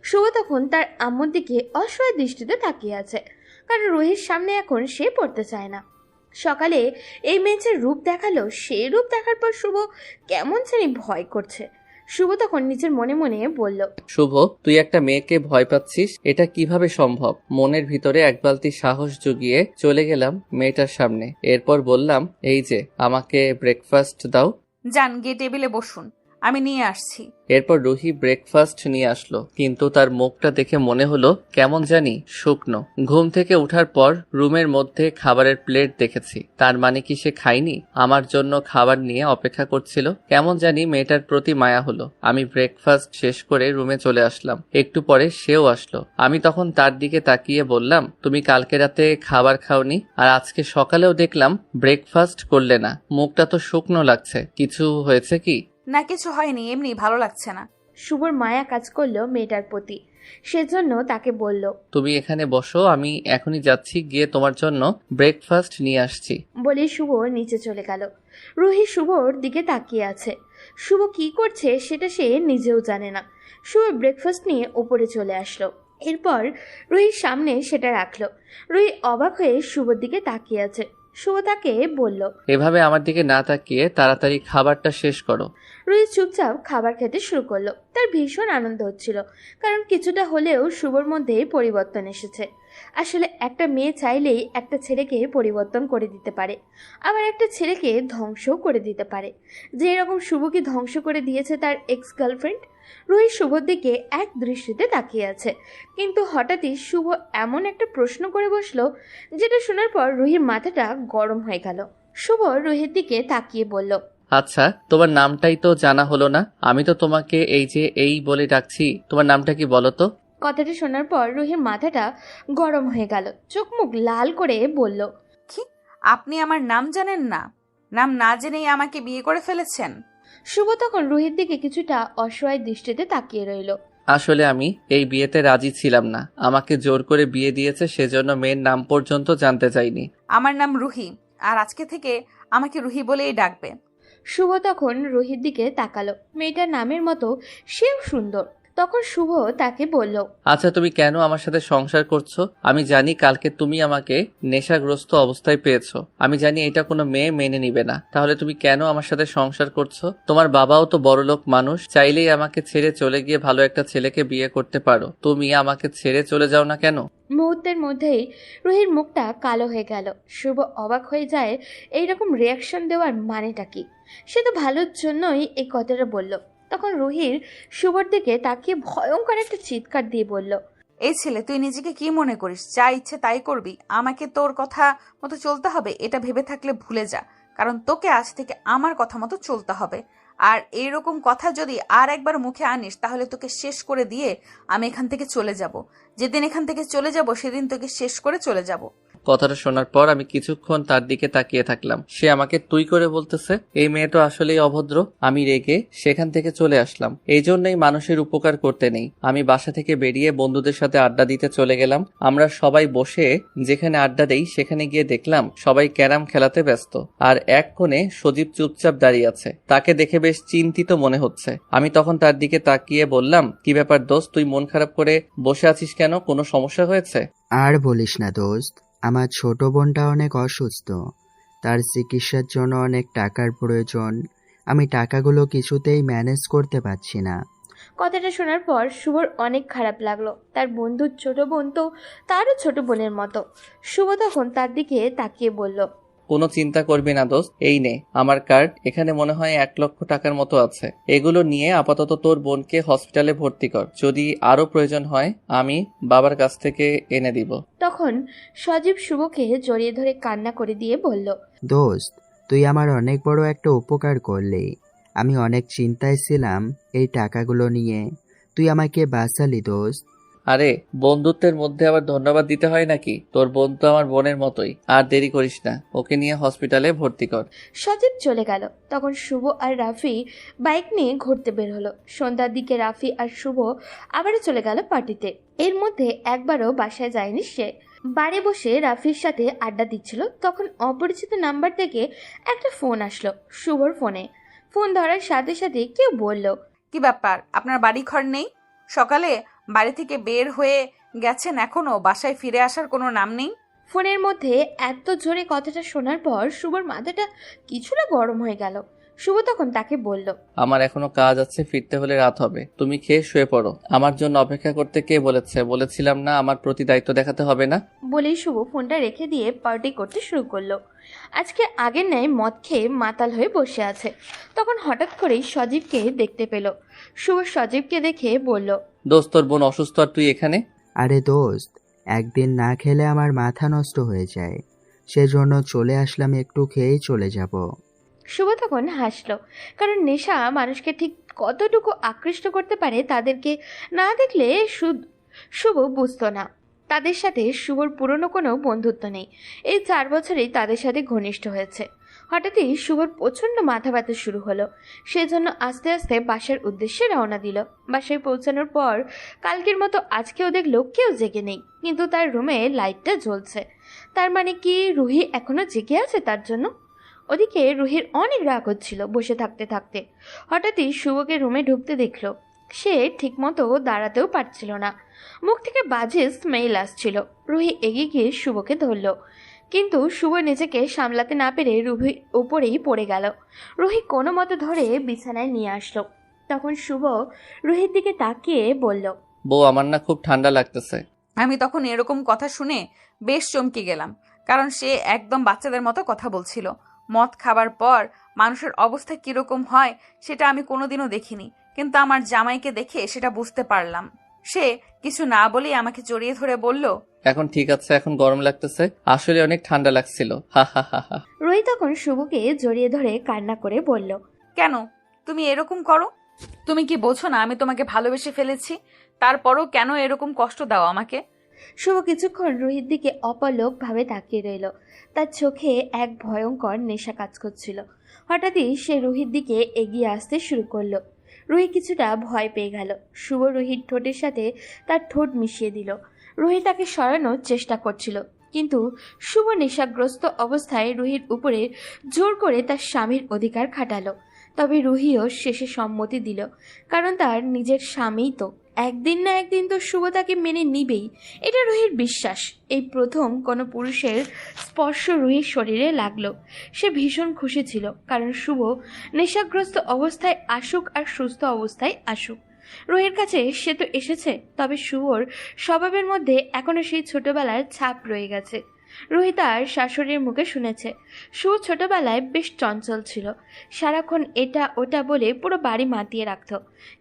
Speaker 2: শুভ তখন তার আম্মুর দিকে অসহায় দৃষ্টিতে তাকিয়ে আছে, কারণ রুহির সামনে এখন সে পড়তে চায় না। সকালে এই মেয়ের রূপ দেখালো, সেই রূপ দেখার পর শুভ কেমন জানি ভয় করছে। শুভ তখন নিজের মনে মনে বলল,
Speaker 1: শুভ, তুই একটা মেয়েকে ভয় পাচ্ছিস, এটা কিভাবে সম্ভব? মনের ভিতরে এক বালতি সাহস জুগিয়ে চলে গেলাম মেয়েটার সামনে। এরপর বললাম, এই যে আমাকে ব্রেকফাস্ট দাও।
Speaker 5: যান, গিয়ে টেবিলে বসুন। আমি নিয়ে আসছি।
Speaker 1: এরপর রুহি ব্রেকফাস্ট নিয়ে আসলো, কিন্তু তার মুখটা দেখে মনে হলো কেমন জানি শুকনো। ঘুম থেকে ওঠার পর রুমের মধ্যে খাবারের প্লেট দেখেছি, তার মানে কি সে খায়নি? আমার জন্য খাবার নিয়ে অপেক্ষা করছিল। কেমন জানি মেয়েটার প্রতি মায়া হলো। আমি ব্রেকফাস্ট শেষ করে রুমে চলে আসলাম। একটু পরে সেও আসলো। আমি তখন তার দিকে তাকিয়ে বললাম, তুমি কালকে রাতে খাবার খাওনি, আর আজকে সকালেও দেখলাম ব্রেকফাস্ট করলে না, মুখটা তো শুকনো লাগছে, কিছু হয়েছে কি?
Speaker 5: না, কিছু হয়নি, এমনি ভালো লাগছে না।
Speaker 2: শুভর মায়া কাজ করলো মেয়েটার প্রতি, সেজন্য তাকে বলল,
Speaker 1: তুমি এখানে বসো, আমি এখনই যাচ্ছি, গিয়ে তোমার জন্য ব্রেকফাস্ট নিয়ে আসছি।
Speaker 2: বলে শুভ নিচে চলে গেল। রুহি শুভর দিকে তাকিয়ে আছে। শুভ কি করছে সেটা সে নিজেও জানে না। শুভ ব্রেকফাস্ট নিয়ে ওপরে চলে আসলো। এরপর রুহির সামনে সেটা রাখলো। রুহি অবাক হয়ে শুভর দিকে তাকিয়ে আছে। শুভ তাকে বলল,
Speaker 1: এভাবে আমার দিকে না তাকিয়ে তাড়াতাড়ি খাবারটা শেষ করো।
Speaker 2: রুহি চুপচাপ খাবার খেতে শুরু করলো। তার ভীষণ আনন্দ হচ্ছিল, কারণ কিছুটা হলেও শুভর মধ্যে পরিবর্তন এসেছে। আসলে একটা মেয়ে চাইলেই একটা ছেলেকে পরিবর্তন করে দিতে পারে, আবার একটা ছেলেকে ধ্বংসও করে দিতে পারে। যে এরকম শুভকে ধ্বংস করে দিয়েছে তার এক্স গার্লফ্রেন্ড। রুহি শুভর দিকে এক দৃষ্টিতে তাকিয়ে আছে, কিন্তু হঠাৎই শুভ এমন একটা প্রশ্ন করে বসলো যেটা শোনার পর রুহির মাথাটা গরম হয়ে গেল। শুভ রুহির দিকে তাকিয়ে বলল,
Speaker 1: আচ্ছা, তোমার নামটাই তো জানা হলো না। আমি তো তোমাকে এই যে এই বলে ডাকছি, তোমার নামটা কি বলো তো?
Speaker 2: কথাটা শোনার পর রুহির মাথাটা গরম হয়ে গেল, চোখ মুখ লাল করে বলল,
Speaker 5: কি, আপনি আমার নাম জানেন না? নাম না জেনেই আমাকে বিয়ে করে ফেলেছেন?
Speaker 2: শুভ তখন রুহির দিকে কিছুটা অসহায় দৃষ্টিতে তাকিয়ে রইল।
Speaker 1: আসলে আমি এই বিয়েতে রাজি ছিলাম না, আমাকে জোর করে বিয়ে দিয়েছে, সেজন্য মেয়ের নাম পর্যন্ত জানতে চাইনি।
Speaker 5: আমার নাম রুহি, আর আজকে থেকে আমাকে রুহি বলেই ডাকবে।
Speaker 2: শুভ তখন রুহির দিকে তাকালো। মেয়েটার নামের মতো সেও সুন্দর। তখন শুভ তাকে বলল,
Speaker 1: আচ্ছা, তুমি কেন আমার সাথে সংসার করছো? আমি জানি কালকে তুমি আমাকে নেশাগ্রস্ত অবস্থায় পেয়েছো, আমি জানি এটা কোনো মেয়ে মেনে নিবে না, তাহলে তুমি কেন আমার সাথে সংসার করছো? তোমার বাবাও তো বড়লোক মানুষ, চাইলেই আমাকে ছেড়ে চলে গিয়ে ভালো একটা ছেলেকে বিয়ে করতে পারো, তুমি আমাকে ছেড়ে চলে যাও না কেন?
Speaker 2: মুহূর্তের মধ্যেই রুহির মুখটা কালো হয়ে গেল। শুভ অবাক হয়ে যায় এইরকম রিয়াকশন দেওয়ার মানেটা কি। সে তো ভালোর জন্যই এই কথাটা বলল। তখন রুহির শুভর দিকে তাকিয়ে ভয়ঙ্কর একটা চিৎকার দিয়ে বলল,
Speaker 5: এই ছেলে, তুই নিজেকে কি মনে করিস? যা ইচ্ছে তাই করবি? আমাকে তোর কথা মতো চলতে হবে এটা ভেবে থাকলে ভুলে যা, কারণ তোকে আজ থেকে আমার কথা মতো চলতে হবে। আর এইরকম কথা যদি আর একবার মুখে আনিস তাহলে তোকে শেষ করে দিয়ে আমি এখান থেকে চলে যাব। যেদিন এখান থেকে চলে যাব সেদিন তোকে শেষ করে চলে যাব।
Speaker 1: কথাটা শোনার পর আমি কিছুক্ষণ তার দিকে তাকিয়ে থাকলাম। সে আমাকে তুই করে বলতেছে, এই মেয়ে তো আসলেই অভদ্র। আমি রেগে সেখান থেকে চলে আসলাম। এই জন্যই মানুষের উপকার করতে নেই। আমি বাসা থেকে বেরিয়ে বন্ধুদের সাথে আড্ডা দিতে চলে গেলাম। আমরা সবাই বসে যেখানে আড্ডা দেই সেখানে গিয়ে দেখলাম সবাই ক্যারাম খেলাতে ব্যস্ত, আর এক কোণে সজীব চুপচাপ দাঁড়িয়ে আছে। তাকে দেখে বেশ চিন্তিত মনে হচ্ছে। আমি তখন তার দিকে তাকিয়ে বললাম, কি ব্যাপার দোস্ত, তুই মন খারাপ করে বসে আছিস কেন? কোনো সমস্যা হয়েছে?
Speaker 8: আর বলিস না দোস্ত, আমার ছোট বোনটা অনেক অসুস্থ, তার চিকিৎসার জন্য অনেক টাকার প্রয়োজন। আমি টাকাগুলো কিছুতেই ম্যানেজ করতে পারছি না।
Speaker 2: কথাটা শোনার পর শুভর অনেক খারাপ লাগলো। তার বন্ধুর ছোট বোন তো তারও ছোট বোনের মতো। শুভ তখন তার দিকে তাকিয়ে বলল,
Speaker 1: কোনো চিন্তা করবি না দোস্ত, এই নে আমার কার্ড, এখানে মনে হয় 1 লক্ষ টাকার মতো আছে। এগুলো নিয়ে আপাতত তোর বোনকে হসপিটালে ভর্তি কর, যদি আরো প্রয়োজন হয় আমি বাবার কাছ থেকে এনে দিব।
Speaker 2: তখন সজীব শুভকে জড়িয়ে ধরে কান্না করে দিয়ে বলল,
Speaker 8: দোস্ত, তুই আমার অনেক বড় একটা উপকার করলি। আমি অনেক চিন্তায় ছিলাম এই টাকাগুলো নিয়ে, তুই আমাকে বাঁচালি দোস্ত।
Speaker 1: আরে, বন্ধুত্বের মধ্যে আবার ধন্যবাদ দিতে হয় নাকি? তোর বোন তো আমার বোনের মতোই। আর দেরি করিস না, ওকে নিয়ে হসপিটালে ভর্তি কর।
Speaker 2: সজীব চলে গেল। তখন শুভ আর রাফি বাইক নিয়ে ঘুরতে বের হলো। সন্ধ্যার দিকে রাফি আর শুভ আবারও চলে গেল পার্টিতে। এর মধ্যে একবারও বাসায় যায়নি সে। বাড়ি বসে রাফির সাথে আড্ডা দিচ্ছিল, তখন অপরিচিত নাম্বার থেকে একটা ফোন আসলো শুভর ফোনে। ফোন ধরার সাথে সাথে কেউ বলল,
Speaker 5: কি ব্যাপার, আপনার বাড়ি ঘর নেই? সকালে বাড়ি থেকে বের হয়ে গেছেন, এখনো বাসায় ফিরে আসার কোনো নাম নেই।
Speaker 2: ফোনের মধ্যে এত জোরে কথাটা শোনার পর শুভর মাথাটা কিছুটা গরম হয়ে গেল। শুভ তখন তাকে বলল,
Speaker 1: আমার এখনো কাজ আছে, ফিরতে হলে রাত হবে। তুমি খেয়ে শুয়ে পড়ো। আমার জন্য অপেক্ষা করতে কে বলেছে? বলেছিলাম না আমার প্রতি দায়িত্ব দেখাতে হবে না?
Speaker 2: বলেই শুভ ফোনটা রেখে দিয়ে পার্টি করতে শুরু করলো। আজকে আগের ন্যায় মদ খেয়ে মাতাল হয়ে বসে আছে। তখন হঠাৎ করেই সজীবকে দেখতে পেল। শুভ সজীবকে দেখে বলল,
Speaker 1: দোস্ত, তোর বোন অসুস্থ আর তুই এখানে?
Speaker 8: আরে দোস্ত, একদিন না খেলে আমার মাথা নষ্ট হয়ে যায়, সেজন্য চলে আসলাম, একটু খেয়েই চলে যাব।
Speaker 2: শুভ তখন হাসলো, কারণ নেশা মানুষকে ঠিক কতটুকু আকৃষ্ট করতে পারে তাদেরকে না দেখলে শুভ বুঝতো না। তাদের সাথে শুভর পুরনো কোনো বন্ধুত্ব নেই। এই 4 বছরেই তাদের সাথে ঘনিষ্ঠ হয়েছে। হঠাৎই শুভর প্রচণ্ড মাথা ব্যথা শুরু হলো। সেজন্য আস্তে আস্তে বাসার উদ্দেশ্যে রওনা দিল। বাসায় পৌঁছানোর পর কালকের মতো আজকেও দেখলো কেউ জেগে নেই, কিন্তু তার রুমে লাইটটা জ্বলছে। তার মানে কি রুহি এখনো জেগে আছে তার জন্য? ওদিকে রুহির অনেক রাগ হচ্ছিল বসে থাকতে থাকতে। হঠাৎই শুভকে রুমে ঢুকতে দেখলো। সে ঠিকমতো দাঁড়াতেও পারছিল না, মুখ থেকে বাজে স্মেল আসছিল। রুহি এগিয়ে গিয়ে শুভকে ধরল, কিন্তু শুভ নিজেকে সামলাতে না পেরে রুহির উপরেই পড়ে গেল। রুহি কোনো মতো ধরে বিছানায় নিয়ে আসলো। তখন শুভ রুহির দিকে তাকিয়ে বলল,
Speaker 1: বউ, আমার না খুব ঠান্ডা লাগতেছে।
Speaker 5: আমি তখন এরকম কথা শুনে বেশ চমকে গেলাম, কারণ সে একদম বাচ্চাদের মতো কথা বলছিল। মদ খাবার পর মানুষের অবস্থা কিরকম হয় সেটা আমি কোনোদিনও দেখিনি, কিন্তু আমার জামাইকে দেখে সেটা বুঝতে পারলাম। সে কিছু না বলেই আমাকে জড়িয়ে ধরে বলল,
Speaker 1: এখন ঠিক আছে, এখন গরম লাগতেছে, আসলে অনেক ঠান্ডা লাগছিল। হা হা হা হা।
Speaker 2: রুহি তখন শুভকে জড়িয়ে ধরে কান্না করে বলল,
Speaker 5: কেন তুমি এরকম করো? তুমি কি বোঝো না আমি তোমাকে ভালোবেসে ফেলেছি? তারপরও কেন এরকম কষ্ট দাও আমাকে?
Speaker 2: শুভ কিছুক্ষণ রুহির দিকে অপলক ভাবে তাকিয়ে রইল। তার চোখে এক ভয়ঙ্কর নেশা কাজ করছিল। হঠাৎই সে রুহির দিকে এগিয়ে আসতে শুরু করলো। রুহি কিছুটা ভয় পেয়ে গেল। শুভ রুহির ঠোঁটের সাথে তার ঠোঁট মিশিয়ে দিল। রুহি তাকে সরানোর চেষ্টা করছিল, কিন্তু শুভ নেশাগ্রস্ত অবস্থায় রুহির উপরে জোর করে তার স্বামীর অধিকার খাটালো। তবে রুহিও শেষে সম্মতি দিল, কারণ তার নিজের স্বামীই তো। একদিন না একদিন তো শুভ তাকে মেনে নিবেই, এটা রুহির বিশ্বাস। এই প্রথম কোনো পুরুষের স্পর্শ রুহির শরীরে লাগলো। সে ভীষণ খুশি ছিল, কারণ শুভ নেশাগ্রস্ত অবস্থায় আসুক আর সুস্থ অবস্থায় আসুক, রুহির কাছে সে তো এসেছে। তবে শুভর স্বভাবের মধ্যে এখনো সেই ছোটবেলার ছাপ রয়ে গেছে। রুহি তার শাশুড়ির মুখে শুনেছে শুভ ছোটবেলায় বেশ চঞ্চল ছিল, সারাক্ষণ এটা ওটা বলে পুরো বাড়ি মাতিয়ে রাখত,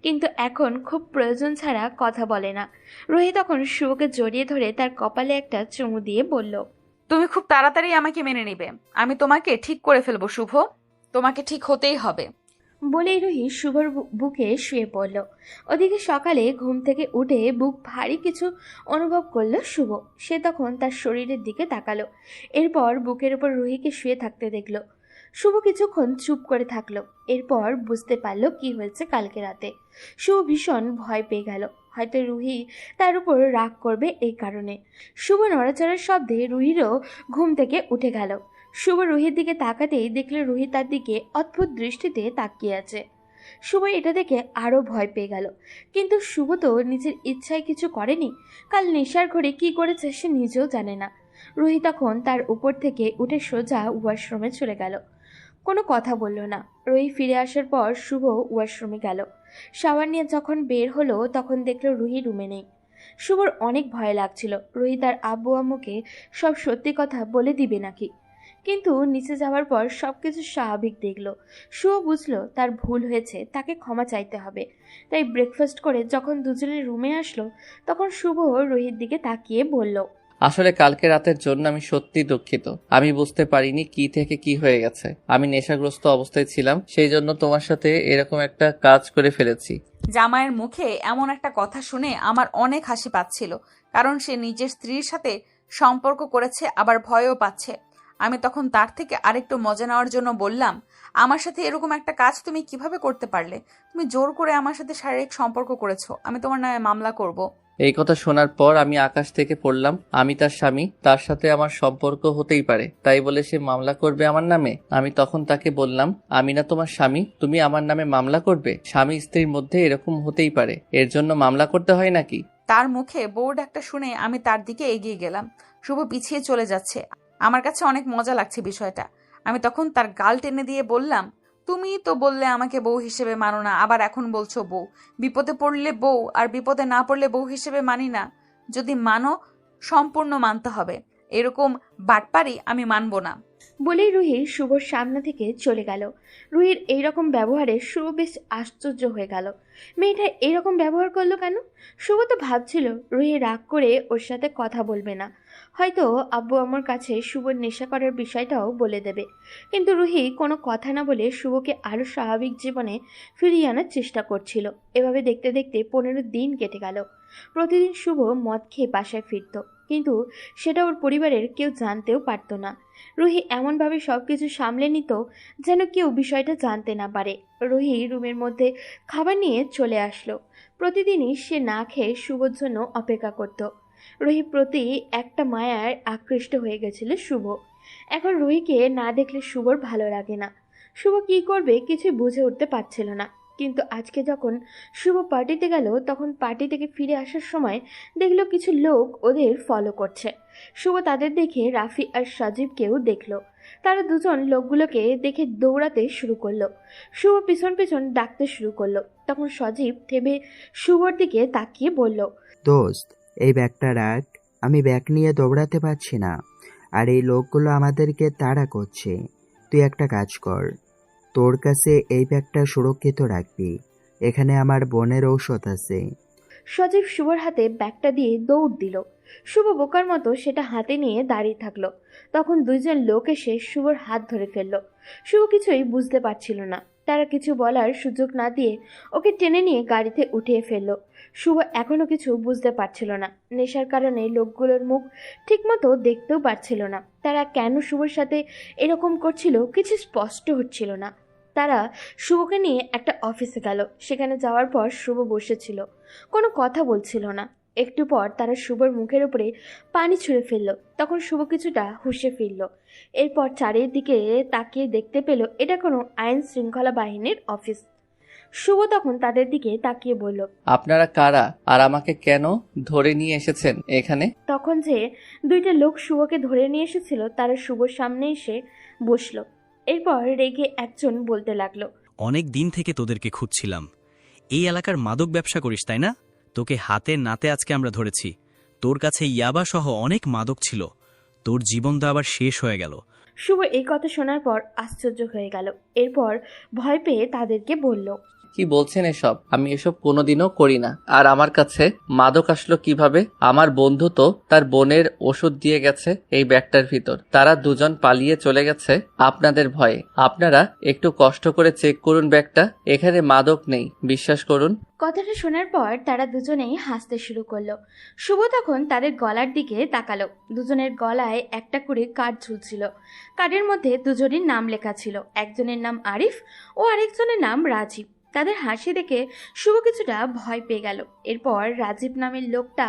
Speaker 2: কিন্তু এখন খুব প্রয়োজন ছাড়া কথা বলে না। রুহি তখন শুভকে জড়িয়ে ধরে তার কপালে একটা চুমু দিয়ে বলল,
Speaker 5: তুমি খুব তাড়াতাড়ি আমাকে মেনে নিবে, আমি তোমাকে ঠিক করে ফেলবো শুভ, তোমাকে ঠিক হতেই হবে।
Speaker 2: বলেই রুহি শুভর বুকে শুয়ে পড়ল। ওদিকে সকালে ঘুম থেকে উঠে বুক ভারী কিছু অনুভব করলো শুভ। সে তখন তার শরীরের দিকে তাকালো, এরপর বুকের উপর রুহিকে শুয়ে থাকতে দেখলো। শুভ কিছুক্ষণ চুপ করে থাকলো, এরপর বুঝতে পারলো কি হয়েছে কালকে রাতে। শুভ ভীষণ ভয় পেয়ে গেল, হয়তো রুহি তার উপর রাগ করবে এই কারণে। শুভ নড়াচড়ার শব্দে রুহিরও ঘুম থেকে উঠে গেল। শুভ রুহির দিকে তাকাতেই দেখলো রুহি তার দিকে অদ্ভুত দৃষ্টিতে তাকিয়ে আছে। শুভ এটা দেখে আরো ভয় পেয়ে গেল, কিন্তু শুভ তো নিজের ইচ্ছায় কিছু করেনি। কাল নেশার ঘরে কি করেছে সে নিজেও জানে না। রুহি তখন তার উপর থেকে উঠে সোজা ওয়াশরুমে চলে গেল, কোনো কথা বলল না। রুহি ফিরে আসার পর শুভ ওয়াশরুমে গেল। শাওয়ার নিয়ে যখন বের হলো তখন দেখলো রুহি রুমে নেই। শুভর অনেক ভয় লাগছিল রুহি তার আব্বু আম্মুকে সব সত্যি কথা বলে দিবে নাকি, কিন্তু নিচে যাওয়ার পর সবকিছু স্বাভাবিক দেখলো। শুভ বুঝলো তার ভুল হয়েছে, তাকে ক্ষমা চাইতে হবে। তাই ব্রেকফাস্ট করে যখন দুজনের রুমে আসলো তখন শুভ রুহির দিকে তাকিয়ে বলল,
Speaker 1: আসলে কালকে রাতের জন্য আমি সত্যি দুঃখিত। আমি বুঝতে পারিনি কি থেকে কি হয়ে গেছে। আমি নেশাগ্রস্ত অবস্থায় ছিলাম, সেই জন্য তোমার সাথে এরকম একটা কাজ করে ফেলেছি।
Speaker 5: জামাইয়ের মুখে এমন একটা কথা শুনে আমার অনেক হাসি পাচ্ছিল, কারণ সে নিজের স্ত্রীর সাথে সম্পর্ক করেছে, আবার ভয়ও পাচ্ছে। আমি তখন তার থেকে আরেকটু মজা নেওয়ার জন্য বললাম, আমার সাথে এরকম একটা কাজ তুমি কিভাবে করতে পারলে? তুমি জোর করে আমার সাথে শারীরিক সম্পর্ক করেছো, আমি তোমার নামে মামলা করব।
Speaker 1: এই কথা শোনার পর আমি আকাশ থেকে পড়লাম। আমি তার স্বামী, তার সাথে আমার সম্পর্ক হতেই পারে, তাই বলে সে মামলা করবে আমার নামে? আমি তখন তাকে বললাম, আমি না তোমার স্বামী, তুমি আমার নামে মামলা করবে? স্বামী স্ত্রীর মধ্যে এরকম হতেই পারে, এর জন্য মামলা করতে হয় নাকি?
Speaker 5: তার মুখে বউ ডাকটা শুনে আমি তার দিকে এগিয়ে গেলাম। শুভ পিছিয়ে চলে যাচ্ছে। আমার কাছে অনেক মজা লাগছে বিষয়টা। আমি তখন তার গাল টেনে দিয়ে বললাম, তুমি তো বললে আমাকে বউ হিসেবে মানো না, আবার এখন বলছো বউ। বিপদে পড়লে বউ আর বিপদে না পড়লে বউ হিসেবে মানি না। যদি মানো সম্পূর্ণ মানতে হবে, এরকম বাটপারি আমি মানবো না।
Speaker 2: বলেই রুহি শুভর সামনে থেকে চলে গেল। রুহির এইরকম ব্যবহারে শুভ বেশ আশ্চর্য হয়ে গেল। মেয়েটা এইরকম ব্যবহার করলো কেন? শুভ তো ভাবছিল রুহি রাগ করে ওর সাথে কথা বলবে না, হয়তো আব্বু আমার কাছে শুভর নেশা করার বিষয়টাও বলে দেবে। কিন্তু রুহি কোনো কথা না বলে শুভকে আরও স্বাভাবিক জীবনে ফিরিয়ে আনার চেষ্টা করছিল। এভাবে দেখতে দেখতে 15 দিন কেটে গেল। প্রতিদিন শুভ মদ খেয়ে বাসায় ফিরত, কিন্তু সেটা ওর পরিবারের কেউ জানতেও পারত না। রুহি এমনভাবে সব কিছু সামলে নিত যেন কেউ বিষয়টা জানতে না পারে। রুহি রুমের মধ্যে খাবার নিয়ে চলে আসলো। প্রতিদিনই সে না খেয়ে শুভর জন্য অপেক্ষা করত। রুহির প্রতি একটা মায়ার আকৃষ্ট হয়ে গেছিল শুভ। এখন রুহিকে না দেখলে শুভর ভালো লাগে না। শুভ কি করবে কিছুই বুঝে উঠতে পারছিল না। কিন্তু আজকে যখন শুভ পার্টিতে গেল, তখন পার্টি থেকে ফিরে আসার সময় দেখলো কিছু লোক ওদের ফলো করছে। শুভ তাদের দেখে রাফি আর সজীবকেও দেখলো। তারা দুজন লোকগুলোকে দেখে দৌড়াতে শুরু করলো। শুভ পিছন পিছন ডাকতে শুরু করলো। তখন সজীব থেমে শুভর দিকে তাকিয়ে বলল,
Speaker 8: দোস্ত, এই ব্যাগটা রাখ। আমি ব্যাগ নিয়ে দৌড়াতে পারছি না, আর এই লোকগুলো আমাদেরকে তাড়া করছে। তুই একটা কাজ কর, তোর কাছে এই ব্যাগটা সুরক্ষিত রাখবি। এখানে আমার বোনের ঔষধ আছে।
Speaker 2: সজীব শুভর হাতে ব্যাগটা দিয়ে দৌড় দিল। শুভ বোকার মতো সেটা হাতে নিয়ে দাঁড়িয়ে থাকলো। তখন দুইজন লোক এসে শুভর হাত ধরে ফেললো। শুভ কিছুই বুঝতে পারছিল না। তারা কিছু বলার সুযোগ না দিয়ে ওকে টেনে নিয়ে গাড়িতে উঠিয়ে ফেললো। শুভ এখনো কিছু বুঝতে পারছিল না। নেশার কারণে লোকগুলোর মুখ ঠিকমতো দেখতেও পারছিল না। তারা কেন শুভর সাথে এরকম করছিল কিছু স্পষ্ট হচ্ছিল না। তারা শুভকে নিয়ে একটা অফিসে গেল। সেখানে যাওয়ার পর শুভ বসেছিল, কোনো কথা বলছিল না। একটু পর তারা শুভর মুখের উপরে পানি ছুঁড়ে ফেলল। তখন শুভ কিছুটা হুঁশে ফিরল। এরপর চারিদিকে তাকিয়ে দেখতে পেল এটা কোনো আইন শৃঙ্খলা বাহিনীর অফিস। শুভ তখন তাদের দিকে তাকিয়ে বলল,
Speaker 1: আপনারা কারা আর আমাকে কেন ধরে নিয়ে এসেছেন এখানে?
Speaker 2: তখন যে দুইটা লোক শুভকে ধরে নিয়ে এসেছিল তারা শুভর সামনে এসে বসলো। এরপর রেগে একজন বলতে লাগলো,
Speaker 9: অনেক দিন থেকে তোদেরকে খুঁজছিলাম। এই এলাকার মাদক ব্যবসা করিস তাই না? তোকে হাতে নাতে আজকে আমরা ধরেছি। তোর কাছে ইয়াবা সহ অনেক মাদক ছিল। তোর জীবন তো আবার শেষ হয়ে গেল।
Speaker 2: শুভ এই কথা শোনার পর আশ্চর্য হয়ে গেল। এরপর ভয় পেয়ে তাদেরকে বলল,
Speaker 1: কি বলছেন এসব? আমি এসব কোনোদিনও করি না। আর আমার কাছে মাদক আসলো কিভাবে? আমার বন্ধু তো তার বোনের ওষুধ দিয়ে গেছে এই ব্যাগটার ভিতর। তারা দুজন পালিয়ে চলে গেছে আপনাদের ভয়ে। আপনারা একটু কষ্ট করে চেক করুন ব্যাগটা, এখানে মাদক নেই, বিশ্বাস করুন।
Speaker 2: কথাটা শোনার পর তারা দুজনেই হাসতে শুরু করলো। শুভ তখন তাদের গলার দিকে তাকালো। দুজনের গলায় একটা করে কার্ড ঝুলছিল। কার্ডের মধ্যে দুজনের নাম লেখা ছিল। একজনের নাম আরিফ ও আরেকজনের নাম রাজীব। তাদের হাসি দেখে শুভ কিছুটা ভয় পেয়ে গেল। এরপর রাজীব নামের লোকটা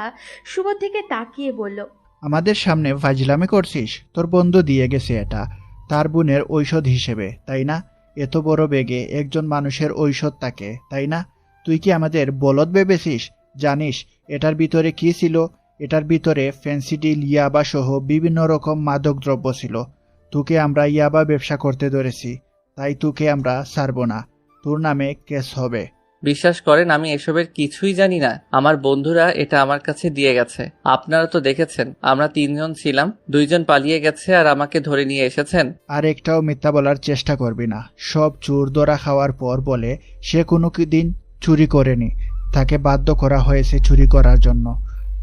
Speaker 2: শুভ থেকে তাকিয়ে বলল,
Speaker 10: আমাদের সামনে ফাজলামি করছিস? তোর বন্ধু দিয়ে গেছে এটা তার বোনের ঔষধ হিসেবে, তাই না? এত বড় বেগে একজন মানুষের ঔষধ থাকে, তাই না? তুই কি আমাদের বলদ ভেবেছিস? জানিস এটার ভিতরে কি ছিল? এটার ভিতরে ফেন্সিডিল, ইয়াবা সহ বিভিন্ন রকম মাদক দ্রব্য ছিল। তোকে আমরা ইয়াবা ব্যবসা করতে ধরেছি, তাই তোকে আমরা ছাড়ব না। তোর নামে কেস হবে।
Speaker 1: বিশ্বাস করেন আমি এসবের কিছুই জানি না। আমার বন্ধুরা এটা আমার কাছে দিয়ে গেছে। আপনারা তো দেখেছেন আমরা 3 জন ছিলাম, 2 জন পালিয়ে গেছে আর আমাকে ধরে নিয়ে এসেছেন।
Speaker 10: আর একটাও মিথ্যা বলার চেষ্টা করবি না। সব চোর ধরা খাওয়ার পর বলে সে কোনো দিন চুরি করেনি, তাকে বাধ্য করা হয়েছে চুরি করার জন্য।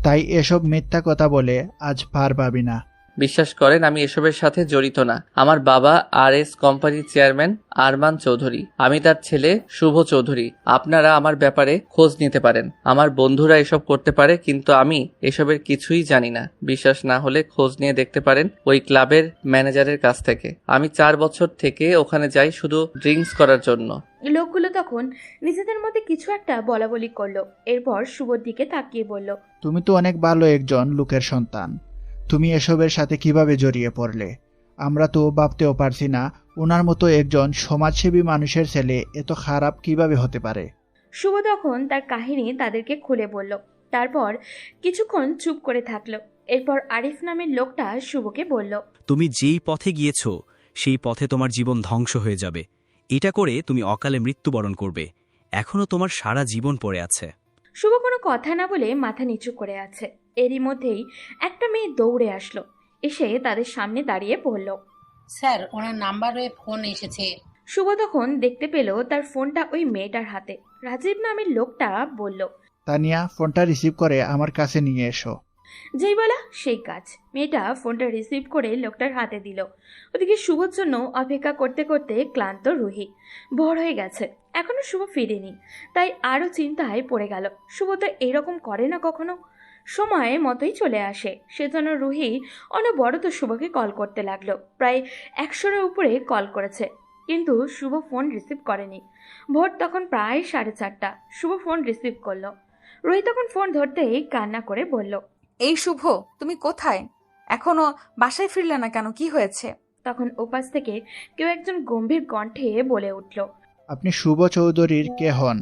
Speaker 10: তাই এসব মিথ্যা কথা বলে আজ পার পাবি না।
Speaker 1: বিশ্বাস করেন আমি এসবের সাথে জড়িত না। আমার বাবা RS কোম্পানির চেয়ারম্যান আরমান চৌধুরী, আমি তার ছেলে শুভ চৌধুরী। আপনারা আমার ব্যাপারে খোঁজ নিতে পারেন। আমার বন্ধুরা এসব করতে পারে, কিন্তু আমি এসবের কিছুই জানি না। বিশ্বাস না হলে খোঁজ নিয়ে দেখতে পারেন ওই ক্লাবের ম্যানেজারের কাছ থেকে। আমি 4 বছর থেকে ওখানে যাই শুধু ড্রিঙ্কস করার জন্য।
Speaker 2: লোকগুলো তখন নিজেদের মধ্যে কিছু একটা বলাবলি করলো। এরপর শুভর দিকে তাকিয়ে বলল,
Speaker 10: তুমি তো অনেক ভালো একজন লোকের সন্তান। তুমি এসবের সাথে কিভাবে জড়িয়ে পড়লে? আমরা তো ভাবতেও পারছি না ওনার মতো একজন সমাজসেবী মানুষের ছেলে এত খারাপ কিভাবে হতে পারে।
Speaker 2: শুভ তখন তার কাহিনী তাদেরকে খুলে বলল। তারপর কিছুক্ষণ চুপ করে থাকলো। এরপর আরিফ নামের লোকটা শুভকে বলল,
Speaker 9: তুমি যেই পথে গিয়েছো সেই পথে তোমার জীবন ধ্বংস হয়ে যাবে। এটা করে তুমি অকালে মৃত্যুবরণ করবে। এখনো তোমার সারা জীবন পড়ে আছে।
Speaker 2: শুভ কোনো কথা না বলে মাথা নিচু করে আছে। এরই মধ্যেই একটা মেয়ে দৌড়ে আসলো, এসে তাদের সামনে দাঁড়িয়ে পড়ল।
Speaker 11: স্যার, ওনার নাম্বারে ফোন এসেছে।
Speaker 2: শুভ তখন দেখতে পেল তার ফোনটা ওই মেয়েটার হাতে। রাজীব নামের লোকটা বলল,
Speaker 10: তানিয়া, ফোনটা রিসিভ করে আমার কাছে নিয়ে এসো।
Speaker 2: যেই বলা সেই কাজ। মেয়েটা ফোনটা রিসিভ করে লোকটার হাতে দিল। ওদিকে শুভর জন্য অপেক্ষা করতে করতে ক্লান্ত রুহি। ভোর হয়ে গেছে, এখনো শুভ ফিরেনি, তাই আরও চিন্তায় পড়ে গেল। শুভ তো এরকম করে না কখনো, সময় মতোই চলে আসে। সেজন্য রুহি অনবরত শুভকে কল করতে লাগলো। প্রায় 100-এর উপরে কল করেছে, কিন্তু শুভ ফোন রিসিভ করেনি। ভোর তখন প্রায় 4:30। শুভ ফোন রিসিভ করলো। রুহি তখন ফোন ধরতেই কান্না করে বলল,
Speaker 5: এই শুভ, তুমি কোথায়? এখনো বাসায় ফিরলে না কেন? কি হয়েছে?
Speaker 2: তখন ওপাশ থেকে কেউ একজন গম্ভীর কণ্ঠে বলে উঠল,
Speaker 10: আপনি শুভ চৌধুরীর কে হন?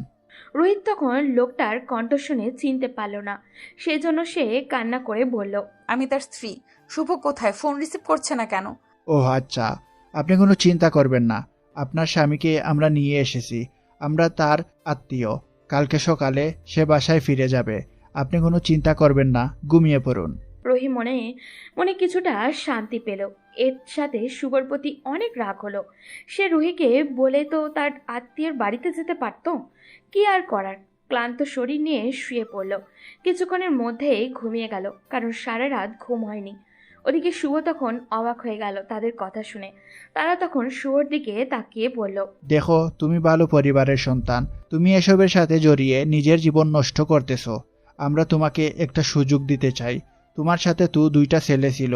Speaker 2: রোহিত তখন লোকটার কণ্ঠ শুনে চিনতে পারল না, সেজন্য সে কান্না করে বলল,
Speaker 5: আমি তার স্ত্রী। শুভ কোথায়? ফোন রিসিভ করছে না কেন?
Speaker 10: ও আচ্ছা, আপনি কোনো চিন্তা করবেন না। আপনার স্বামীকে আমরা নিয়ে এসেছি। আমরা তার আত্মীয়। কালকে সকালে সে বাসায় ফিরে যাবে। আপনি কোনো চিন্তা করবেন না, ঘুমিয়ে পড়ুন।
Speaker 2: রোহি মনে মনে কিছুটা শান্তি পেল। এর সাথে শুভর প্রতি অনেক রাগ হলো। সে রুহিকে বলে তো তার আত্মীয়ের বাড়িতে যেতে পারত। কি আর করার, ক্লান্ত শরীর নিয়ে শুয়ে পড়ল। কিছুক্ষণের মধ্যেই ঘুমিয়ে গেল, কারণ সারা রাত ঘুম হয়নি। ওদিকে শুভ তখন অবাক হয়ে গেল তাদের কথা শুনে। তারা তখন শুভর দিকে তাকিয়ে বলল,
Speaker 10: দেখো, তুমি ভালো পরিবারের সন্তান। তুমি এসবের সাথে জড়িয়ে নিজের জীবন নষ্ট করতেছো। আমরা তোমাকে একটা সুযোগ দিতে চাই। তোমার সাথে তো 2টা ছেলে ছিল।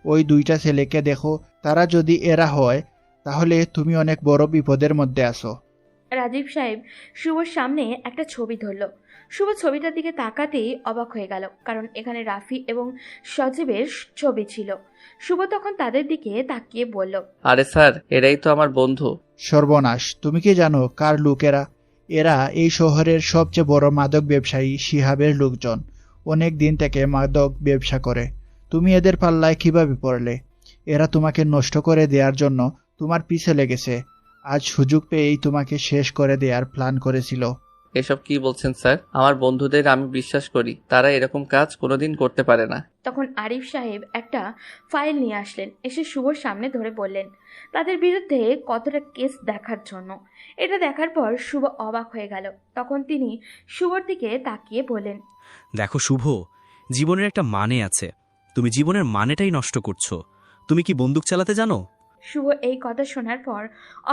Speaker 10: ওই 2টা ছেলেকে দেখো, তারা যদি এরা হয় তাহলে তুমি অনেক বড় বিপদের মধ্যে আছো।
Speaker 2: রাজীব সাহেব শুভর সামনে একটা ছবি ধরল। শুভ ছবিটার দিকে তাকাতেই অবাক হয়ে গেল, কারণ এখানে রাফি এবং সজীবের ছবি ছিল। শুভ তখন তাদের দিকে তাকিয়ে বলল,
Speaker 1: আরে স্যার, এরাই তো আমার বন্ধু।
Speaker 10: সর্বনাশ, তুমি কি জানো কার লোকেরা? এরা এই শহরের সবচেয়ে বড় মাদক ব্যবসায়ী শিহাবের লোকজন। অনেক দিন থেকে মাদক ব্যবসা করে। তুমি এদের পাল্লায় কিভাবে পড়লে? এরা তোমাকে নষ্ট করে দেওয়ার জন্য তোমার পিছে লেগেছে। আজ সুযোগ পেয়েই তোমাকে শেষ করে দেওয়ার প্ল্যান করেছিল।
Speaker 1: এসব কি বলছেন স্যার? আমার বন্ধুদের আমি বিশ্বাস করি, তারা এরকম কাজ কোনোদিন করতে পারে না।
Speaker 2: তখন আরিফ সাহেব একটা ফাইল নিয়ে আসলেন, এসে শুভর সামনে ধরে বললেন তাদের বিরুদ্ধে কতটা কেস দেখার জন্য। এটা দেখার পর শুভ অবাক হয়ে গেল। তখন তিনি শুভর দিকে তাকিয়ে বললেন,
Speaker 9: দেখো শুভ, জীবনের একটা মানে আছে। তুমি জীবনের মানেটাই নষ্ট করছো। তুমি কি বন্দুক চালাতে জানো?
Speaker 2: শুভ এই কথা শোনার পর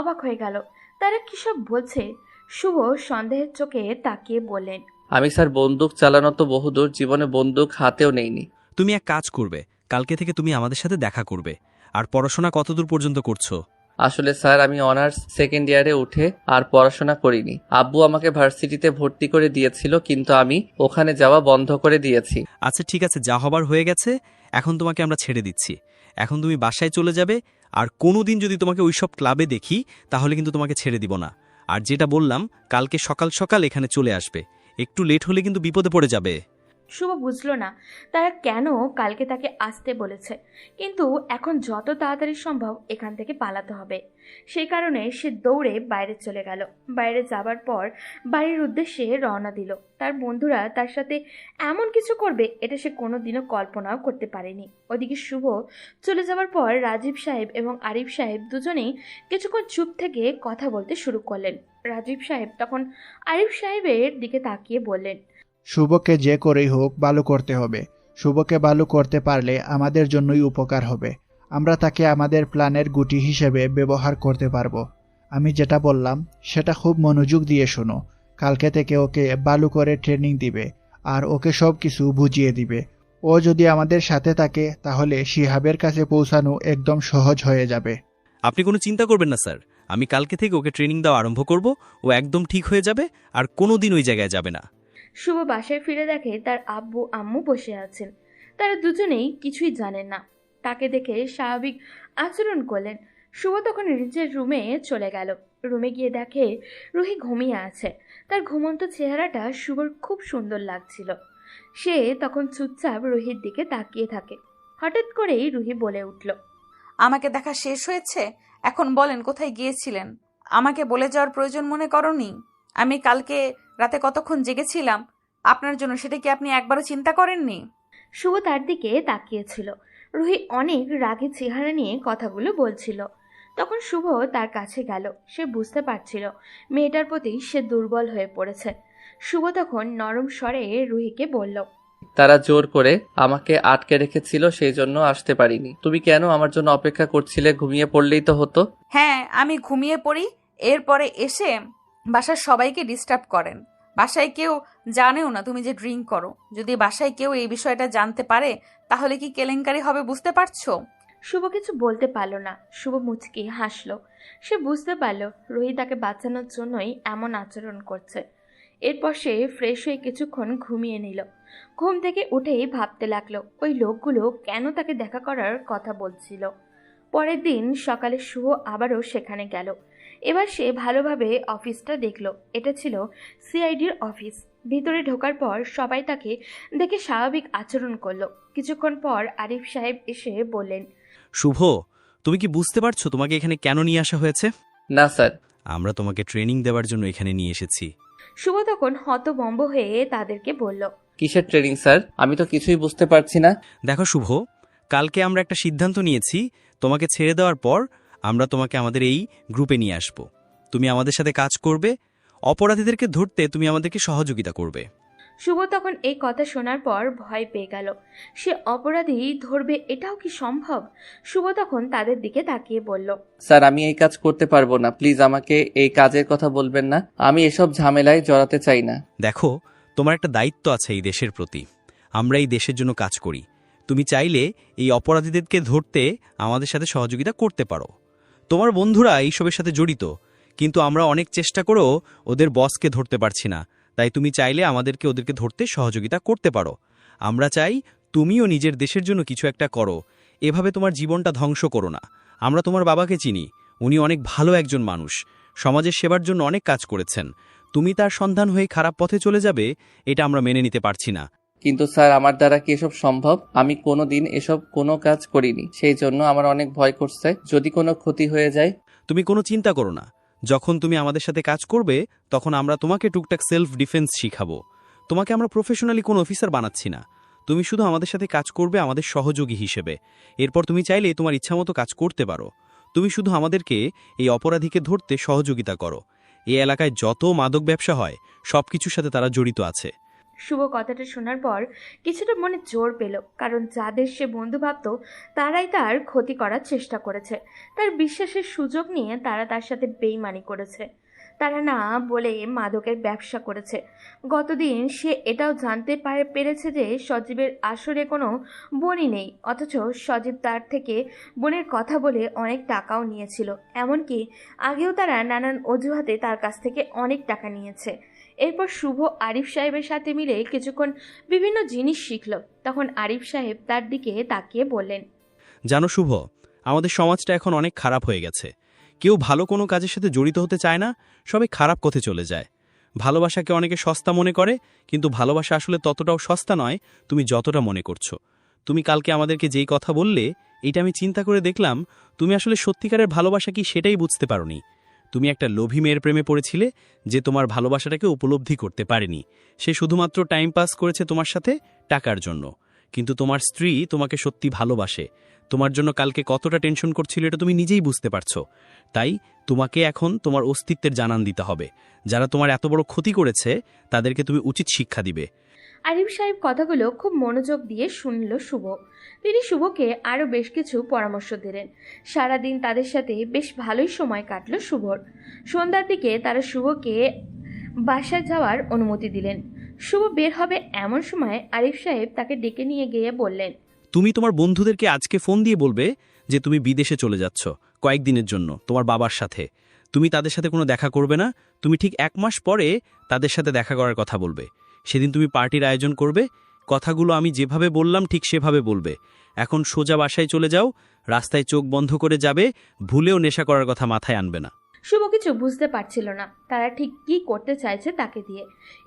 Speaker 2: অবাক হয়ে গেল। তারা কি সব বলছে? শুভ সন্দেহের চোখে তাকিয়ে বললেন,
Speaker 1: আমি স্যার বন্দুক চালানো তো বহুদূর, জীবনে বন্দুক হাতেও নেইনি।
Speaker 9: তুমি এক কাজ করবে, কালকে থেকে তুমি আমাদের সাথে দেখা করবে। আর পড়াশোনা কতদূর পর্যন্ত করছো?
Speaker 1: আসলে স্যার, আমি অনার্স 2nd ইয়ারে উঠে আর পড়াশোনা করিনি। আব্বু আমাকে ভার্সিটিতে ভর্তি করে দিয়েছিল, কিন্তু আমি ওখানে যাওয়া বন্ধ করে দিয়েছি।
Speaker 9: আচ্ছা ঠিক আছে, যা হবার হয়ে গেছে। এখন তোমাকে আমরা ছেড়ে দিচ্ছি। এখন তুমি বাসায় চলে যাবে। আর কোনোদিন যদি তোমাকে ওইসব ক্লাবে দেখি তাহলে কিন্তু তোমাকে ছেড়ে দিব না। আর যেটা বললাম, কালকে সকাল সকাল এখানে চলে আসবে। একটু লেট হলে কিন্তু বিপদে পড়ে যাবে।
Speaker 2: শুভ বুঝল না তারা কেন কালকে তাকে আসতে বলেছে, কিন্তু এখন যত তাড়াতাড়ি সম্ভব এখান থেকে পালাতে হবে। সেই কারণে সে দৌড়ে বাইরে চলে গেল। বাইরে যাবার পর বাড়ির উদ্দেশ্যে রওনা দিল। তার বন্ধুরা তার সাথে এমন কিছু করবে এটা সে কোনোদিনও কল্পনাও করতে পারেনি। ওদিকে শুভ চলে যাওয়ার পর রাজীব সাহেব এবং আরিফ সাহেব দুজনেই কিছুক্ষণ চুপ থেকে কথা বলতে শুরু করলেন। রাজীব সাহেব তখন আরিফ সাহেবের দিকে তাকিয়ে বললেন,
Speaker 10: শুভকে যে করেই হোক ভালো করতে হবে। শুভকে ভালো করতে পারলে আমাদের জন্যই উপকার হবে। আমরা তাকে আমাদের প্ল্যানের গুটি হিসেবে ব্যবহার করতে পারবো। আমি যেটা বললাম সেটা খুব মনোযোগ দিয়ে শোনো। কালকে থেকে ওকে ভালো করে ট্রেনিং দিবে আর ওকে সব কিছু বুঝিয়ে দিবে। ও যদি আমাদের সাথে থাকে তাহলে শিহাবের কাছে পৌঁছানো একদম সহজ হয়ে যাবে।
Speaker 9: আপনি কোনো চিন্তা করবেন না স্যার। আমি কালকে থেকে ওকে ট্রেনিং দেওয়া আরম্ভ করব। ও একদম ঠিক হয়ে যাবে আর কোনোদিন ওই জায়গায় যাবে না।
Speaker 2: শুভ বাসায় ফিরে দেখে তার আব্বু আম্মু বসে আছেন। তারা দুজনেই কিছুই জানেন না। তাকে দেখে স্বাভাবিক আচরণ করলেন। শুভ তখন নিজের রুমে চলে গেল। রুমে গিয়ে দেখে রুহি ঘুমিয়ে আছে। তার ঘুমন্ত চেহারাটা শুভর খুব সুন্দর লাগছিল। সে তখন চুপচাপ রুহির দিকে তাকিয়ে থাকে। হঠাৎ করেই রুহি বলে উঠল,
Speaker 5: আমাকে দেখা শেষ হয়েছে? এখন বলেন কোথায় গিয়েছিলেন? আমাকে বলে যাওয়ার প্রয়োজন মনে করনি? আমি কালকে রাতে কতক্ষণ জেগেছিলাম আপনার জন্য, সেটা কি আপনি একবারও চিন্তা করেননি?
Speaker 2: শুভ তার দিকে তাকিয়েছিল। রুহি অনেক রাগী চেহারা নিয়ে কথাগুলো বলছিল। তখন শুভ তার কাছে গেল। সে বুঝতে পারছিল মেয়েটার প্রতি সে দুর্বল হয়ে পড়েছে। শুভ তখন নরম স্বরে রুহিকে বলল,
Speaker 1: তারা জোর করে আমাকে আটকে রেখেছিল, সেই জন্য আসতে পারিনি। তুমি কেন আমার জন্য অপেক্ষা করছিলে? ঘুমিয়ে পড়লেই তো হতো।
Speaker 5: হ্যাঁ, আমি ঘুমিয়ে পড়ি, এরপরে এসে বাসার সবাইকে ডিস্টার্ব করেন। বাসায় কেউ জানেও না তুমি যে ড্রিঙ্ক করো। যদি বাসায় কেউ এই বিষয়টা জানতে পারে তাহলে কি কেলেঙ্কারি হবে, বুঝতে পারছো?
Speaker 2: শুভ কিছু বলতে পারল না। শুভ মুচকি হাসলো। সে বুঝতে পারল রুহি তাকে বাঁচানোর জন্যই এমন আচরণ করছে। এরপর সে ফ্রেশ হয়ে কিছুক্ষণ ঘুমিয়ে নিল। ঘুম থেকে উঠেই ভাবতে লাগলো ওই লোকগুলো কেন তাকে দেখা করার কথা বলছিল। পরের দিন সকালে শুভ আবারও সেখানে গেল। এবার সে ভালোভাবে অফিসটা দেখলো। এটা ছিল সিআইডির অফিস। ভিতরে ঢোকার পর সবাই তাকে দেখে স্বাভাবিক আচরণ করলো। কিছুক্ষণ পর আরিফ সাহেব এসে বললেন,
Speaker 9: শুভ, তুমি কি বুঝতে পারছো তোমাকে এখানে কেন নিয়ে আসা হয়েছে?
Speaker 1: না স্যার।
Speaker 9: আমরা তোমাকে ট্রেনিং দেওয়ার জন্য এখানে নিয়ে এসেছি।
Speaker 2: শুভ তখন হতভম্ব হয়ে তাদেরকে বলল,
Speaker 1: কিসের ট্রেনিং স্যার? আমি তো কিছুই বুঝতে পারছি না।
Speaker 9: দেখো শুভ, কালকে আমরা একটা সিদ্ধান্ত নিয়েছি, তোমাকে ছেড়ে দেওয়ার পর আমরা তোমাকে আমাদের এই গ্রুপে নিয়ে আসব। তুমি আমাদের সাথে কাজ করবে, অপরাধীদেরকে ধরতে তুমি আমাদেরকে সহযোগিতা করবে।
Speaker 2: শুভ তখন এই কথা শোনার পর ভয় পেয়ে গেল। সে অপরাধী ধরবে, এটাও কি সম্ভব? শুভ তখন তাদের দিকে তাকিয়ে বলল,
Speaker 1: স্যার, আমি এই কাজ করতে পারবো না। প্লিজ আমাকে এই কাজের কথা বলবেন না। আমি এসব ঝামেলায় জড়াতে চাই না।
Speaker 9: দেখো, তোমার একটা দায়িত্ব আছে এই দেশের প্রতি। আমরা এই দেশের জন্য কাজ করি। তুমি চাইলে এই অপরাধীদেরকে ধরতে আমাদের সাথে সহযোগিতা করতে পারো। তোমার বন্ধুরা এইসবের সাথে জড়িত, কিন্তু আমরা অনেক চেষ্টা করেও ওদের বসকে ধরতে পারছি না। তাই তুমি চাইলে আমাদেরকে ওদেরকে ধরতে সহযোগিতা করতে পারো। আমরা চাই তুমিও নিজের দেশের জন্য কিছু একটা করো। এভাবে তোমার জীবনটা ধ্বংস করো না। আমরা তোমার বাবাকে চিনি, উনি অনেক ভালো একজন মানুষ, সমাজের সেবার জন্য অনেক কাজ করেছেন। তুমি তার সন্ধান হয়ে খারাপ পথে চলে যাবে, এটা আমরা মেনে নিতে পারছি না।
Speaker 1: কিন্তু স্যার, আমার দ্বারা কি এসব সম্ভব? আমি কোনোদিন এসব কোনো কাজ করিনি, সেই জন্য আমার অনেক ভয় করছে যদি কোনো ক্ষতি হয়ে যায়।
Speaker 9: তুমি কোনো চিন্তা করো না। যখন তুমি আমাদের সাথে কাজ করবে তখন আমরা তোমাকে টুকটাক সেলফ ডিফেন্স শিখাবো। তোমাকে আমরা প্রফেশনালি কোনো অফিসার বানাচ্ছি না। তুমি শুধু আমাদের সাথে কাজ করবে আমাদের সহযোগী হিসেবে। এরপর তুমি চাইলে তোমার ইচ্ছামতো কাজ করতে পারো। তুমি শুধু আমাদেরকে এই অপরাধীকে ধরতে সহযোগিতা করো। এই এলাকায় যত মাদক ব্যবসা হয় সবকিছুর সাথে তারা জড়িত আছে।
Speaker 2: শুভ কথাটা শোনার পর কিছুটা মনে জোর পেল, কারণ যাদের সে বন্ধু ভাবত তারাই তার ক্ষতি করার চেষ্টা করেছে। তার বিশ্বাসের সুযোগ নিয়ে তারা তার সাথে বেইমানি করেছে। তারা না বলে মাদকের ব্যবসা করেছে। গতদিন সে এটাও জানতে পেরেছে যে সজীবের আসলে কোনো বোনই নেই, অথচ সজীব তার থেকে বোনের কথা বলে অনেক টাকাও নিয়েছিল। এমনকি আগেও তারা নানান অজুহাতে তার কাছ থেকে অনেক টাকা নিয়েছে। এরপর শুভ আরিফ সাহেবের সাথে মিলে কিছুক্ষণ বিভিন্ন জিনিস শিখল। তখন আরিফ সাহেব তার দিকে তাকিয়ে বললেন,
Speaker 9: জানো শুভ, আমাদের সমাজটা এখন অনেক খারাপ হয়ে গেছে। কেউ ভালো কোনো কাজের সাথে জড়িত হতে চায় না, সবাই খারাপ পথে চলে যায়। ভালোবাসাকে অনেকে সস্তা মনে করে, কিন্তু ভালোবাসা আসলে ততটাও সস্তা নয় তুমি যতটা মনে করছো। তুমি কালকে আমাদেরকে যেই কথা বললে, এটা আমি চিন্তা করে দেখলাম তুমি আসলে সত্যিকারের ভালোবাসা কি সেটাই বুঝতে পারোনি। তুমি একটা লোভী মেয়ের প্রেমে পড়েছিলে যে তোমার ভালোবাসাটাকে উপলব্ধি করতে পারেনি। সে শুধুমাত্র টাইম পাস করেছে তোমার সাথে টাকার জন্য। কিন্তু তোমার স্ত্রী তোমাকে সত্যি ভালোবাসে। তোমার জন্য কালকে কতটা টেনশন করছিল এটা তুমি নিজেই বুঝতে পারছো। তাই তোমাকে এখন তোমার অস্তিত্বের জানান দিতে হবে। যারা তোমার এত বড় ক্ষতি করেছে তাদেরকে তুমি উচিত শিক্ষা দিবে।
Speaker 2: আরিফ সাহেব কথাগুলো খুব মনোযোগ দিয়ে শুনল শুভ। তিনি শুভকে আরও বেশ কিছু পরামর্শ দিলেন। সারাদিন তাদের সাথে বেশ ভালোই সময় কাটল শুভর। সন্ধ্যার দিকে তারা শুভকে বাসায় যাওয়ার অনুমতি দিলেন। শুভ বের হবে এমন সময় আরিফ সাহেব তাকে ডেকে নিয়ে গিয়ে বললেন,
Speaker 9: তুমি তোমার বন্ধুদেরকে আজকে ফোন দিয়ে বলবে যে তুমি বিদেশে চলে যাচ্ছ কয়েকদিনের জন্য তোমার বাবার সাথে। তুমি তাদের সাথে কোনো দেখা করবে না। তুমি ঠিক 1 মাস পরে তাদের সাথে দেখা করার কথা বলবে। সেদিন তুমি পার্টির আয়োজন করবে। কথাগুলো আমি যেভাবে বললাম ঠিক সেভাবে বলবে। এখন সোজা বাসায় চলে যাও, রাস্তায় চোখ বন্ধ করে যাবে, ভুলেও নেশা করার কথা মাথায় আনবে না।
Speaker 2: শুভ কিছু বুঝতে পারছিল না তারা ঠিক কী করতে চাইছে তাকে দিয়ে।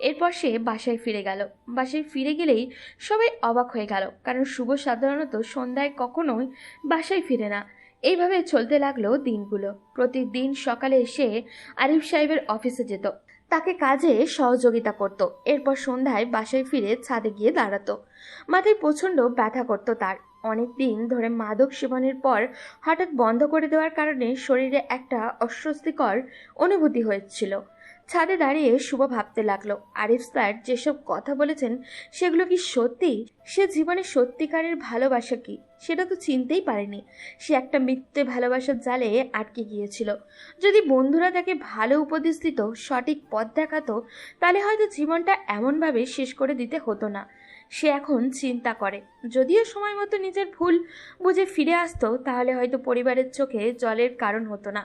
Speaker 2: এরপর সে বাসায় ফিরে গেল। বাসায় ফিরে গেলেই সবাই অবাক হয়ে গেল, কারণ শুভ সাধারণত সন্ধ্যায় কখনোই বাসায় ফিরে না। এইভাবে চলতে লাগলো দিনগুলো। প্রতিদিন সকালে এসে আরিফ সাহেবের অফিসে যেত, তাকে কাজে সহযোগিতা করত। এরপর সন্ধ্যায় বাসায় ফিরে ছাদে গিয়ে দাঁড়াতো। মাথায় প্রচণ্ড ব্যথা করতো তার। অনেক দিন ধরে মাদক সেবনের পর হঠাৎ বন্ধ করে দেওয়ার কারণে শরীরে একটা অস্বস্তিকর অনুভূতি হয়েছিল। ছাদে দাঁড়িয়ে শুভ ভাবতে লাগলো, আরিফ স্যার যেসব কথা বলেছেন সেগুলো কি সত্যি? সে জীবনে সত্যিকারের ভালোবাসা কি সেটা তো চিনতেই পারেনি। সে একটা মিথ্যে ভালোবাসার জালে আটকে গিয়েছিল। যদি বন্ধুরা তাকে ভালো উপদেশ দিত, সঠিক পথ দেখাতো, তাহলে হয়তো জীবনটা এমনভাবে শেষ করে দিতে হতো না। সে এখন চিন্তা করে, যদিও সময় মতো নিজের ভুল বুঝে ফিরে আসতো তাহলে হয়তো পরিবারের চোখে জলের কারণ হতো না।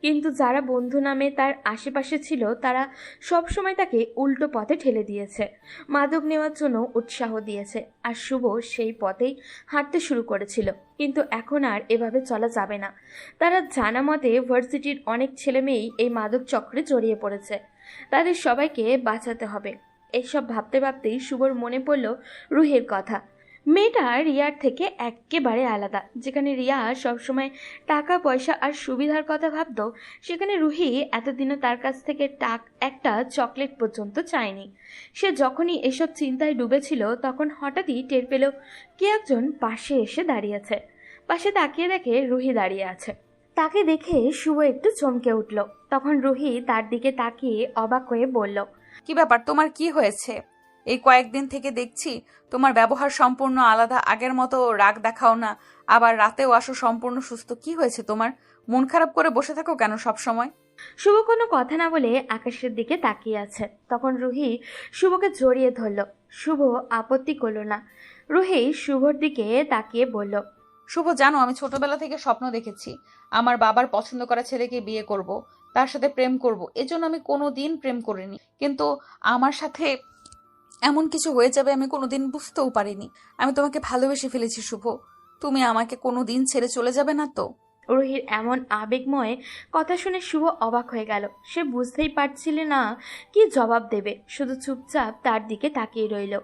Speaker 2: কিন্তু যারা বন্ধু নামে তার আশেপাশে ছিল তারা সবসময় তাকে উল্টো পথে ঠেলে দিয়েছে, মাদক নেওয়ার জন্য উৎসাহ দিয়েছে। আর শুভ সেই পথেই হাঁটতে শুরু করেছিল। কিন্তু এখন আর এভাবে চলা যাবে না। তারা জানা মতে ভার্সিটির অনেক ছেলে মেয়েই এই মাদক চক্রে জড়িয়ে পড়েছে, তাদের সবাইকে বাঁচাতে হবে। এইসব ভাবতে ভাবতেই শুভর মনে পড়ল রুহির কথা। মেয়েটা রিয়ার থেকে একেবারে আলাদা। যেখানে রিয়া সবসময় টাকা পয়সা আর সুবিধার কথা ভাবতো, সেখানে রুহি এতদিনও তার কাছ থেকে একটা চকলেট পর্যন্ত চায়নি। সে যখনই এসব চিন্তায় ডুবেছিল তখন হঠাৎই টের পেল কে একজন পাশে এসে দাঁড়িয়েছে। পাশে তাকিয়ে দেখে রুহি দাঁড়িয়ে আছে। তাকে দেখে শুভ একটু চমকে উঠল। তখন রুহি তার দিকে তাকিয়ে অবাক হয়ে বলল,
Speaker 5: কি ব্যাপার, তোমার কি হয়েছে? এই কয়েকদিন থেকে দেখছি তোমার ব্যবহার সম্পূর্ণ আলাদা। আগের মতো রাগ দেখাও না, আবার রাতেও আসো সম্পূর্ণ সুস্থ। কি হয়েছে তোমার? মন খারাপ করে বসে থাকো কেন সব সময়?
Speaker 2: শুভ কোনো কথা না বলে আকাশের দিকে তাকিয়ে আছে। তখন রুহি শুভকে জড়িয়ে ধরল। শুভ আপত্তি করল না। রুহি শুভর দিকে তাকিয়ে বলল,
Speaker 5: শুভ, জানো আমি ছোটবেলা থেকে স্বপ্ন দেখেছি আমার বাবার পছন্দ করা ছেলেকে বিয়ে করব, তার সাথে প্রেম করব। এজন্য আমি কোনোদিন প্রেম করিনি, কিন্তু আমার সাথে এমন কিছু হয়ে যাবে আমি কোনোদিন বুঝতেও পারিনি। আমি তোমাকে ভালোবেসে ফেলেছি শুভ, তুমি আমাকে কোনোদিন ছেড়ে চলে যাবে না তো?
Speaker 2: রুহির এমন আবেগময় কথা শুনে শুভ অবাক হয়ে গেল। সে বুঝতেই পারছিল না কি জবাব দেবে, শুধু চুপচাপ তার দিকে তাকিয়ে রইল।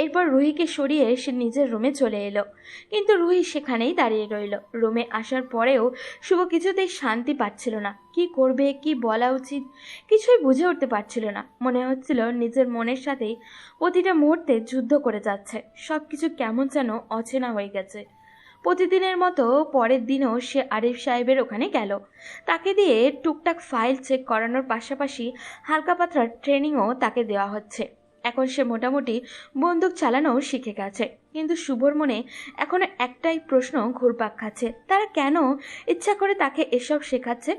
Speaker 2: এরপর রুহিকে সরিয়ে সে নিজের রুমে চলে এলো। কিন্তু রুহি সেখানেই দাঁড়িয়ে রইল। রুমে আসার পরেও শুভ কিছুতেই শান্তি পাচ্ছিল না। কি করবে, কি বলা উচিত, কিছুই বুঝে উঠতে পারছিল না। মনে হচ্ছিল নিজের মনের সাথেই প্রতিটা মুহূর্তে যুদ্ধ করে যাচ্ছে। সবকিছু কেমন যেন অচেনা হয়ে গেছে। প্রতিদিনের মতো পরের দিনও সে আরিফ সাহেবের ওখানে গেল। তাকে দিয়ে টুকটাক ফাইল চেক করানোর পাশাপাশি হালকা পাতলা ট্রেনিংও তাকে দেওয়া হচ্ছে। এখন সে মোটামুটি বন্দুক চালানো শিখে গেছে। কিন্তু শুভর মনে এখনো একটাই প্রশ্ন ঘুরপাক খাচ্ছে, তারা কেন ইচ্ছা করে তাকে এসব শেখাচ্ছে?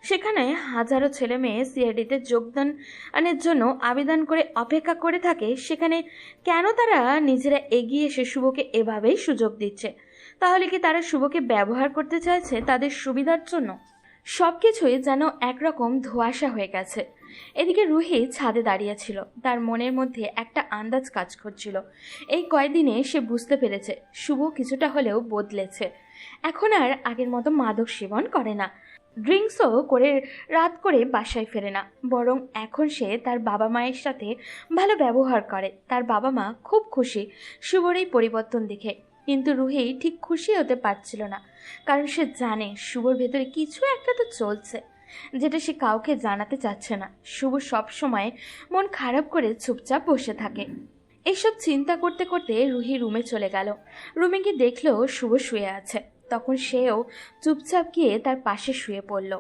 Speaker 2: সেখানে হাজারো ছেলে মেয়ে সিআইডিতে যোগদানের জন্য আবেদন করে অপেক্ষা করে থাকে, সেখানে কেন তারা নিজেরা এগিয়ে এসে শুভকে এভাবেই সুযোগ দিচ্ছে? তাহলে কি তারা শুভকে ব্যবহার করতে চাইছে তাদের সুবিধার জন্য? সবকিছুই যেন একরকম ধোঁয়াশা হয়ে গেছে। এদিকে রুহি ছাদে দাঁড়িয়েছিল। তার মনের মধ্যে একটা আন্দাজ কাজ করছিল। এই কয়দিনে সে বুঝতে পেরেছে শুভ কিছুটা হলেও বদলেছে। এখন আর আগের মতো মাদক সেবন করে না, ড্রিঙ্কসও করে রাত করে বাসায় ফেরে না। বরং এখন সে তার বাবা মায়ের সাথে ভালো ব্যবহার করে। তার বাবা মা খুব খুশি শুভর এই পরিবর্তন দেখে। কিন্তু রুহি ঠিক খুশি হতে পারছিল না, কারণ সে জানে শুভর ভেতরে কিছু একটা তো চলছে, যেটা সে কাউকে জানাতে চাচ্ছে না। শুভ সব সময় মন খারাপ করে চুপচাপ বসে থাকে। এইসব চিন্তা করতে করতে রুহি রুমে চলে গেল। রুমে গিয়ে দেখলো শুভ শুয়ে আছে। তখন সেও চুপচাপ গিয়ে তার পাশে শুয়ে পড়ল।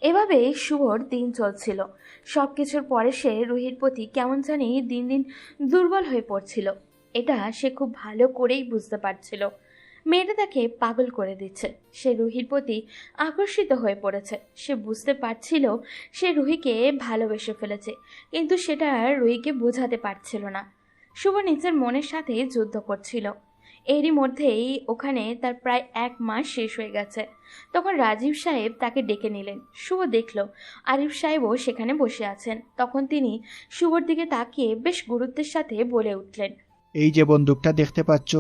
Speaker 2: এভাবে শুভর দিন চলছিল। সবকিছুর পরে সে রুহির প্রতি কেমন জানি দিন দিন দুর্বল হয়ে পড়ছিল। এটা সে খুব ভালো করেই বুঝতে পারছিল। মেয়েটা তাকে পাগল করে দিচ্ছে। সে রুহির প্রতি আকর্ষিত হয়ে পড়েছে। সে বুঝতে পারছিল সে রুহিকে ভালোবেসে ফেলেছে, কিন্তু সেটা রুহিকে বোঝাতে পারছিল না। শুভ নিজের মনের সাথে যুদ্ধ করছিল। এরই মধ্যেই ওখানে তার প্রায় 1 মাস শেষ হয়ে গেছে। তখন রাজীব সাহেব তাকে ডেকে নিলেন। শুভ দেখল আরিফ সাহেবও সেখানে বসে আছেন। তখন তিনি শুভর দিকে তাকিয়ে বেশ গুরুত্বের সাথে বলে উঠলেন,
Speaker 10: এই যে বন্দুকটা দেখতে পাচ্ছ,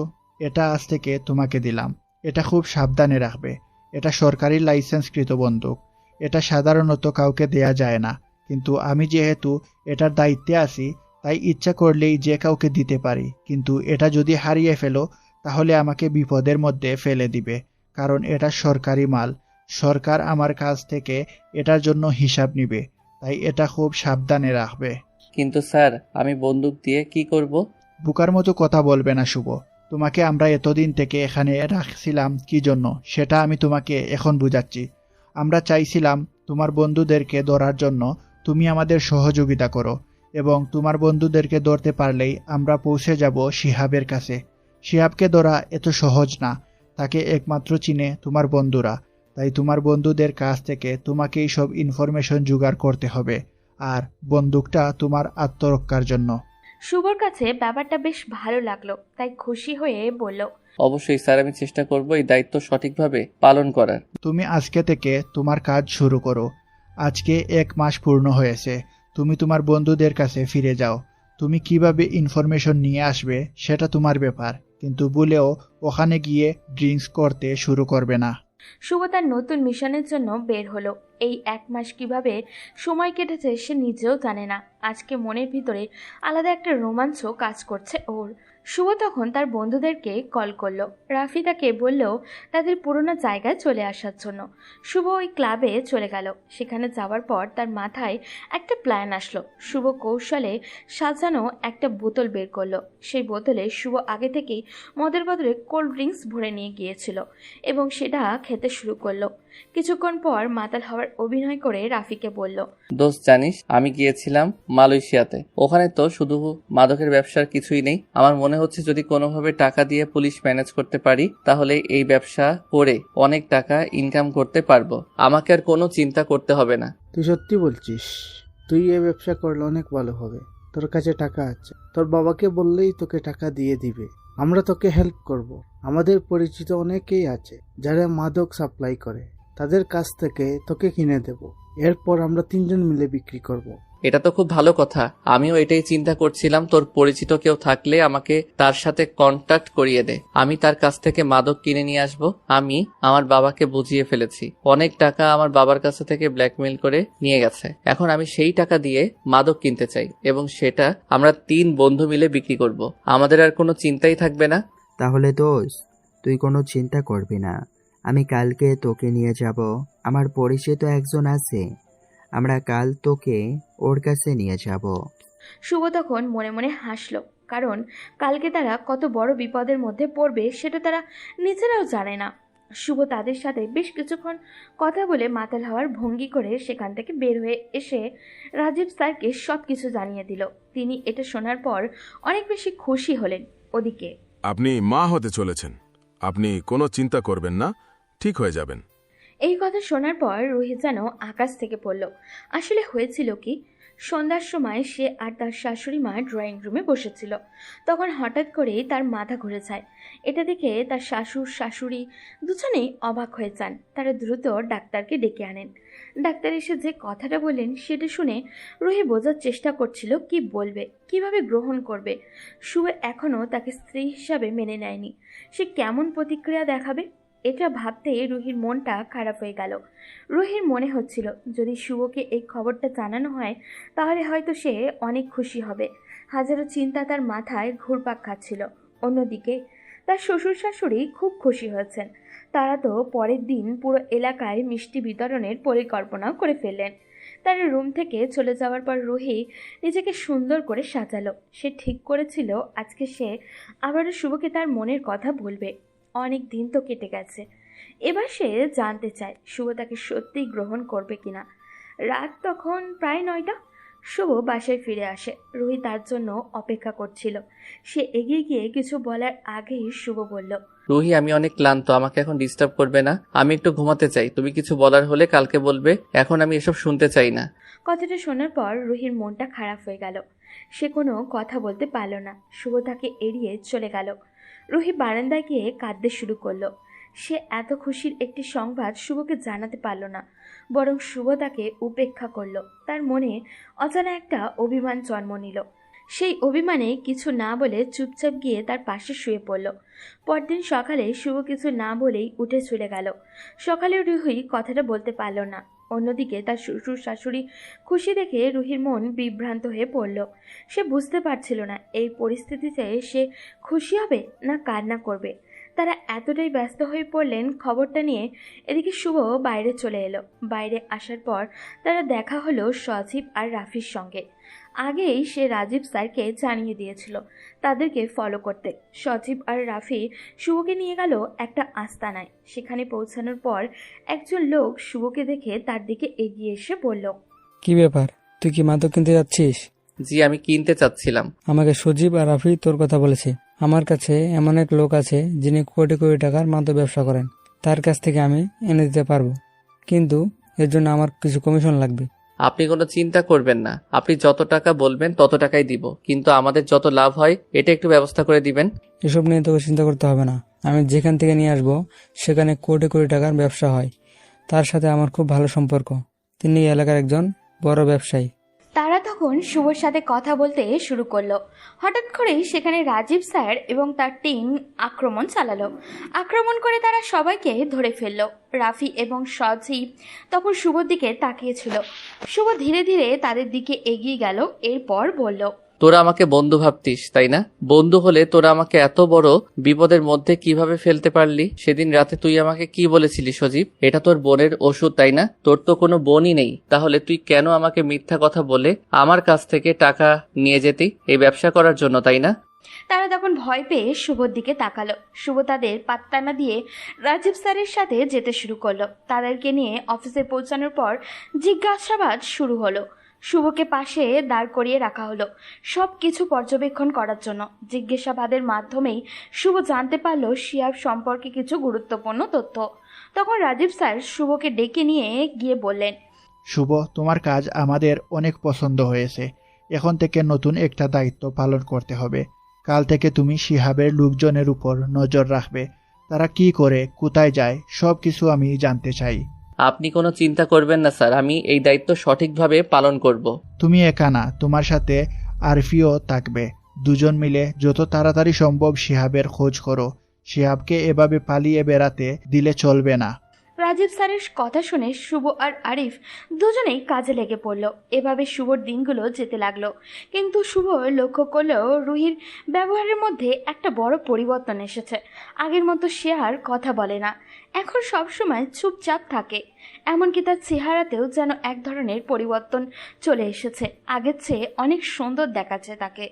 Speaker 10: এটা আজ থেকে তোমাকে দিলাম। এটা খুব সাবধানে রাখবে। এটা সরকারি লাইসেন্সকৃত বন্দুক। এটা সাধারণত কাউকে দেয়া যায় না, কিন্তু আমি যেহেতু এটার দায়িত্বে আছি তাই ইচ্ছা করলেই যে কাউকে দিতে পারি। কিন্তু এটা যদি হারিয়ে ফেলো তাহলে আমাকে বিপদের মধ্যে ফেলে দিবে, কারণ এটা সরকারি মাল। সরকার আমার কাছ থেকে এটার জন্য হিসাব নিবে, তাই এটা খুব সাবধানে রাখবে।
Speaker 1: কিন্তু স্যার, আমি বন্দুক দিয়ে কি করব?
Speaker 10: বুকার মতো কথা বলবে না শুভ। তোমাকে আমরা এতদিন থেকে এখানে রাখছিলাম কি জন্য সেটা আমি তোমাকে এখন বুঝাচ্ছি। আমরা চাইছিলাম তোমার বন্ধুদেরকে ধরার জন্য তুমি আমাদের সহযোগিতা করো, এবং তোমার বন্ধুদেরকে ধরতে পারলেই আমরা পৌঁছে যাব শিহাবের কাছে। শিহাবকে ধরা এত সহজ না, তাকে একমাত্র চিনে তোমার বন্ধুরা। তাই তোমার বন্ধুদের কাছ থেকে তোমাকেই সব ইনফরমেশন জোগাড় করতে হবে, আর বন্দুকটা তোমার আত্মরক্ষার জন্য।
Speaker 2: শুভর কাছে ব্যাপারটা বেশ ভালো লাগলো, তাই খুশি হয়ে বলল,
Speaker 1: অবশ্যই স্যার, আমি চেষ্টা করব এই দায়িত্ব সঠিকভাবে পালন করার।
Speaker 10: তুমি আজকে থেকে তোমার কাজ শুরু করো। আজকে 1 মাস পূর্ণ হয়েছে। তুমি তোমার বন্ধুদের কাছে ফিরে যাও। তুমি কিভাবে ইনফরমেশন নিয়ে আসবে সেটা তোমার ব্যাপার, কিন্তু ভুলেও ওখানে গিয়ে ড্রিঙ্কস করতে শুরু করবে না।
Speaker 2: শুভ তার নতুন মিশনের জন্য বের হলো। এই 1 মাস কিভাবে সময় কেটেছে সে নিজেও জানে না। আজকে মনের ভিতরে আলাদা একটা রোমাঞ্চ কাজ করছে ওর। শুভ তখন তার বন্ধুদেরকে কল করলো। রাফি তাকে বলল তাদের পুরোনো জায়গায় চলে আসার জন্য। শুভ ওই ক্লাবে চলে গেল। সেখানে যাওয়ার পর তার মাথায় একটা প্ল্যান আসলো। শুভ কৌশলে সাজানো একটা বোতল বের করলো। সেই বোতলে শুভ আগে থেকেই মদের বদলে কোল্ড ড্রিঙ্কস ভরে নিয়ে গিয়েছিল এবং সেটা খেতে শুরু করলো। কিছুক্ষণ পর মাতাল হওয়ার অভিনয় করে রাফিকে বলল,
Speaker 1: দোস্ত, জানিস আমি গিয়েছিলাম মালয়েশিয়াতে। ওখানে তো শুধু মাদকের ব্যবসার কিছুই নেই। আমার মনে হচ্ছে যদি কোনোভাবে টাকা দিয়ে পুলিশ ম্যানেজ করতে পারি, তাহলে এই ব্যবসা করে অনেক টাকা ইনকাম করতে পারবো। আমাকে আর কোনো চিন্তা করতে হবে না।
Speaker 7: তুই সত্যি বলছিস? তুই এ ব্যবসা করলে অনেক ভালো হবে। তোর কাছে টাকা আছে, তোর বাবাকে বললেই তোকে টাকা দিয়ে দিবে। আমরা তোকে হেল্প করব। আমাদের পরিচিত অনেকেই আছে যারা মাদক সাপ্লাই করে, তাদের কাছ থেকে তোকে কিনে দেব। এরপর আমরা 3 জন মিলে বিক্রি করব।
Speaker 1: এটা তো খুব ভালো কথা। আমিও এটাই চিন্তা করছিলাম, তোর পরিচিত কেউ থাকলে আমাকে তার সাথে কন্ট্যাক্ট করিয়ে দে। আমি তার কাছ থেকে মাদক কিনে নিয়ে আসব। আমি আমার বাবাকে বুঝিয়ে ফেলেছি। অনেক টাকা আমার বাবার কাছ থেকে ব্ল্যাকমেইল করে নিয়ে গেছে। এখন আমি সেই টাকা দিয়ে মাদক কিনতে চাই এবং সেটা আমরা 3 বন্ধু মিলে বিক্রি করব। আমাদের আর কোনো চিন্তাই থাকবে না।
Speaker 8: তাহলে দোস্ত, তুই কোনো চিন্তা করবি না। আমি কালকে তোকে নিয়ে যাব। আমার পরিচিত একজন আছে, আমরা কাল তোকে ওর কাছে নিয়ে যাব।
Speaker 2: শুভ তখন মনে মনে হাসলো, কারণ কালকে তারা কত বড় বিপদের মধ্যে পড়বে সেটা তারা নিজেরাও জানে না। শুভ তাদের সাথে বেশ কিছুক্ষণ কথা বলে মাতাল হওয়ার ভঙ্গি করে সেখান থেকে বের হয়ে এসে রাজীব স্যারকে সব কিছু জানিয়ে দিল। তিনি এটা শোনার পর অনেক বেশি খুশি হলেন। ওদিকে,
Speaker 12: আপনি মা হতে চলেছেন, আপনি কোনো চিন্তা করবেন না, ঠিক হয়ে যাবেন।
Speaker 2: এই কথা শোনার পর রোহিত যেন আকাশ থেকে পড়ল। আসলে হয়েছিল কি, সন্ধ্যার সময় সে আর তার শাশুড়ি মা ড্রয়িং রুমে বসেছিল। তখন হঠাৎ করেই তার মাথা ঘুরে যায়। এটা দেখে তার শ্বশুর শাশুড়ি দুজনেই অবাক হয়ে যান। তারা দ্রুত ডাক্তারকে ডেকে আনেন। ডাক্তার এসে যে কথাটা বললেন সেটা শুনে রুহি বোঝার চেষ্টা করছিল কি বলবে, কিভাবে গ্রহণ করবে। শুভ এখনও তাকে স্ত্রী হিসাবে মেনে নেয়নি। সে কেমন প্রতিক্রিয়া দেখাবে, এটা ভাবতে রুহির মনটা খারাপ হয়ে গেল। রুহির মনে হচ্ছিল যদি শুভকে এই খবরটা জানানো হয় তাহলে হয়তো সে অনেক খুশি হবে। হাজারো চিন্তা তার মাথায় ঘুরপাক খাচ্ছিল। অন্যদিকে তার শ্বশুর শাশুড়ি খুব খুশি হয়েছেন। তারা তো পরের দিন পুরো এলাকায় মিষ্টি বিতরণের পরিকল্পনা করে ফেললেন। তার রুম থেকে চলে যাওয়ার পর রুহি নিজেকে সুন্দর করে সাজালো। সে ঠিক করেছিল আজকে সে আবারও শুভকে তার মনের কথা বলবে। অনেক দিন তো কেটে গেছে, এবার সে জানতে চায় শুভ তাকে সত্যিই গ্রহণ করবে কিনা। রাত তখন প্রায় 9টা। শুভ বাসায় ফিরে আসে। রুহি তার জন্য অপেক্ষা করছিল। সে এগিয়ে গিয়ে কিছু বলার আগেই শুভ বলল,
Speaker 1: রুহি, আমি অনেক ক্লান্ত, আমাকে এখন ডিস্টার্ব করবে না। আমি একটু ঘুমাতে চাই। তুমি কিছু বলার হলে কালকে বলবে, এখন আমি এসব শুনতে চাই না।
Speaker 2: কথাটা শোনার পর রুহির মনটা খারাপ হয়ে গেল। সে কোনো কথা বলতে পারল না। শুভ তাকে এড়িয়ে চলে গেল। রুহি বারান্দায় গিয়ে কাঁদতে শুরু করলো। সে এত খুশির একটি সংবাদ শুভকে জানাতে পারল না, বরং শুভ তাকে উপেক্ষা করলো। তার মনে অজানা একটা অভিমান জন্ম নিল। সেই অভিমানে কিছু না বলে চুপচাপ গিয়ে তার পাশে শুয়ে পড়ল। পরদিন সকালে শুভ কিছু না বলেই উঠে চলে গেল। সকালে রুহি কথাটা বলতে পারল না। অন্যদিকে তার শ্বশুর শাশুড়ি খুশি দেখে রুহির মন বিভ্রান্ত হয়ে পড়ল। সে বুঝতে পারছিল না এই পরিস্থিতিতে সে খুশি হবে না কান্না করবে। তারা এতটাই ব্যস্ত হয়ে পড়লেন খবরটা নিয়ে। এদিকে শুভ বাইরে চলে এলো। বাইরে আসার পর তারা দেখা হলো সজীব আর রাফির সঙ্গে। আগেই সে রাজীব স্যারকে জানিয়ে দিয়েছিল তাদেরকে ফলো করতে। সজীব আর রাফি শুভকে নিয়ে গেল একটা আস্তানায়। সেখানে পৌঁছানোর পর একজন লোক শুভকে দেখে তার দিকে এগিয়ে এসে বলল,
Speaker 13: কি ব্যাপার, তুই কি মাদক কিনতে যাচ্ছিস?
Speaker 1: জি, আমি কিনতে চাচ্ছিলাম।
Speaker 13: আমাকে সজীব আর রাফি তোর কথা বলেছে। আমার কাছে এমন এক লোক আছে যিনি কোটি কোটি টাকার মাদক ব্যবসা করেন। তার কাছ থেকে আমি এনে দিতে পারবো, কিন্তু এর জন্য আমার কিছু কমিশন লাগবে।
Speaker 1: আপনি কোনো চিন্তা করবেন না, আপনি যত টাকা বলবেন তত টাকাই দিব, কিন্তু আমাদের যত লাভ হয় এটা একটু ব্যবস্থা করে দিবেন।
Speaker 13: এসব নিয়ে তোকে চিন্তা করতে হবে না। আমি যেখান থেকে নিয়ে আসবো সেখানে কোটি কোটি টাকার ব্যবসা হয়। তার সাথে আমার খুব ভালো সম্পর্ক। তিনি এই এলাকার একজন বড় ব্যবসায়ী।
Speaker 2: তারা তখন শুভর সাথে কথা বলতে শুরু করলো। হঠাৎ করেই সেখানে রাজীব স্যার এবং তার টিম আক্রমণ চালালো। আক্রমণ করে তারা সবাইকে ধরে ফেললো। রাফি এবং সজীব তখন শুভর দিকে তাকিয়েছিল। শুভ ধীরে ধীরে তাদের দিকে এগিয়ে গেল। এরপর বলল,
Speaker 1: তোরা আমাকে বন্ধু ভাবতিস তাই না? বন্ধু হলে তোরা আমাকে এত বড় বিপদের মধ্যে কিভাবে ফেলতে পারলি? সেদিন রাতে তুই আমাকে কি বলেছিলি সজীব? এটা তোর বোনের ওষুধ তাই না? তোর তো কোনো বোনই নেই, তাহলে তুই কেন আমাকে মিথ্যা কথা বলে আমার কাছ থেকে টাকা নিয়ে যেতি এই ব্যবসা করার জন্য, তাই না?
Speaker 2: তারা তখন ভয় পেয়ে শুভর দিকে তাকালো। শুভ তাদের পাত্তা না দিয়ে রাজীব স্যারের সাথে যেতে শুরু করলো। তাদেরকে নিয়ে অফিসে পৌঁছানোর পর জিজ্ঞাসাবাদ শুরু হলো। শুভকে পাশে দাঁড় করিয়ে রাখা হলো সব কিছু পর্যবেক্ষণ করার জন্য। জিজ্ঞাসাবাদের মাধ্যমেই শুভ জানতে পারলো শিহাব সম্পর্কে কিছু গুরুত্বপূর্ণ তথ্য। তখন রাজীব স্যার শুভকে ডেকে নিয়ে গিয়ে বললেন,
Speaker 10: শুভ, তোমার কাজ আমাদের অনেক পছন্দ হয়েছে। এখন থেকে নতুন একটা দায়িত্ব পালন করতে হবে। কাল থেকে তুমি শিহাবের লোকজনের উপর নজর রাখবে। তারা কি করে, কোথায় যায়, সব কিছু আমি জানতে চাই।
Speaker 1: আপনি কোনো চিন্তা করবেন না স্যার, আমি এই দায়িত্ব সঠিকভাবে পালন করব।
Speaker 10: তুমি একা না, তোমার সাথে আরফিও থাকবে। দুজন মিলে যত তাড়াতাড়ি সম্ভব শিহাবের খোঁজ করো। শিহাবকে এভাবে পালিয়ে বেড়াতে দিলে চলবে না।
Speaker 2: রাজীব স্যারের কথা শুনে শুভ আর আরিফ দুজনেই কাজে লেগে পড়ল। এভাবে শুভর দিনগুলো যেতে লাগলো। কিন্তু শুভ লক্ষ্য করলো রুহির ব্যবহারের মধ্যে একটা বড় পরিবর্তন এসেছে। আগের মতো সে আর কথা বলে না, এখন সবসময় চুপচাপ থাকে। এমনকি তার চেহারাতেও যেন এক ধরনের পরিবর্তন চলে এসেছে। আগের চেয়ে অনেক সুন্দর দেখাচ্ছে তাকে।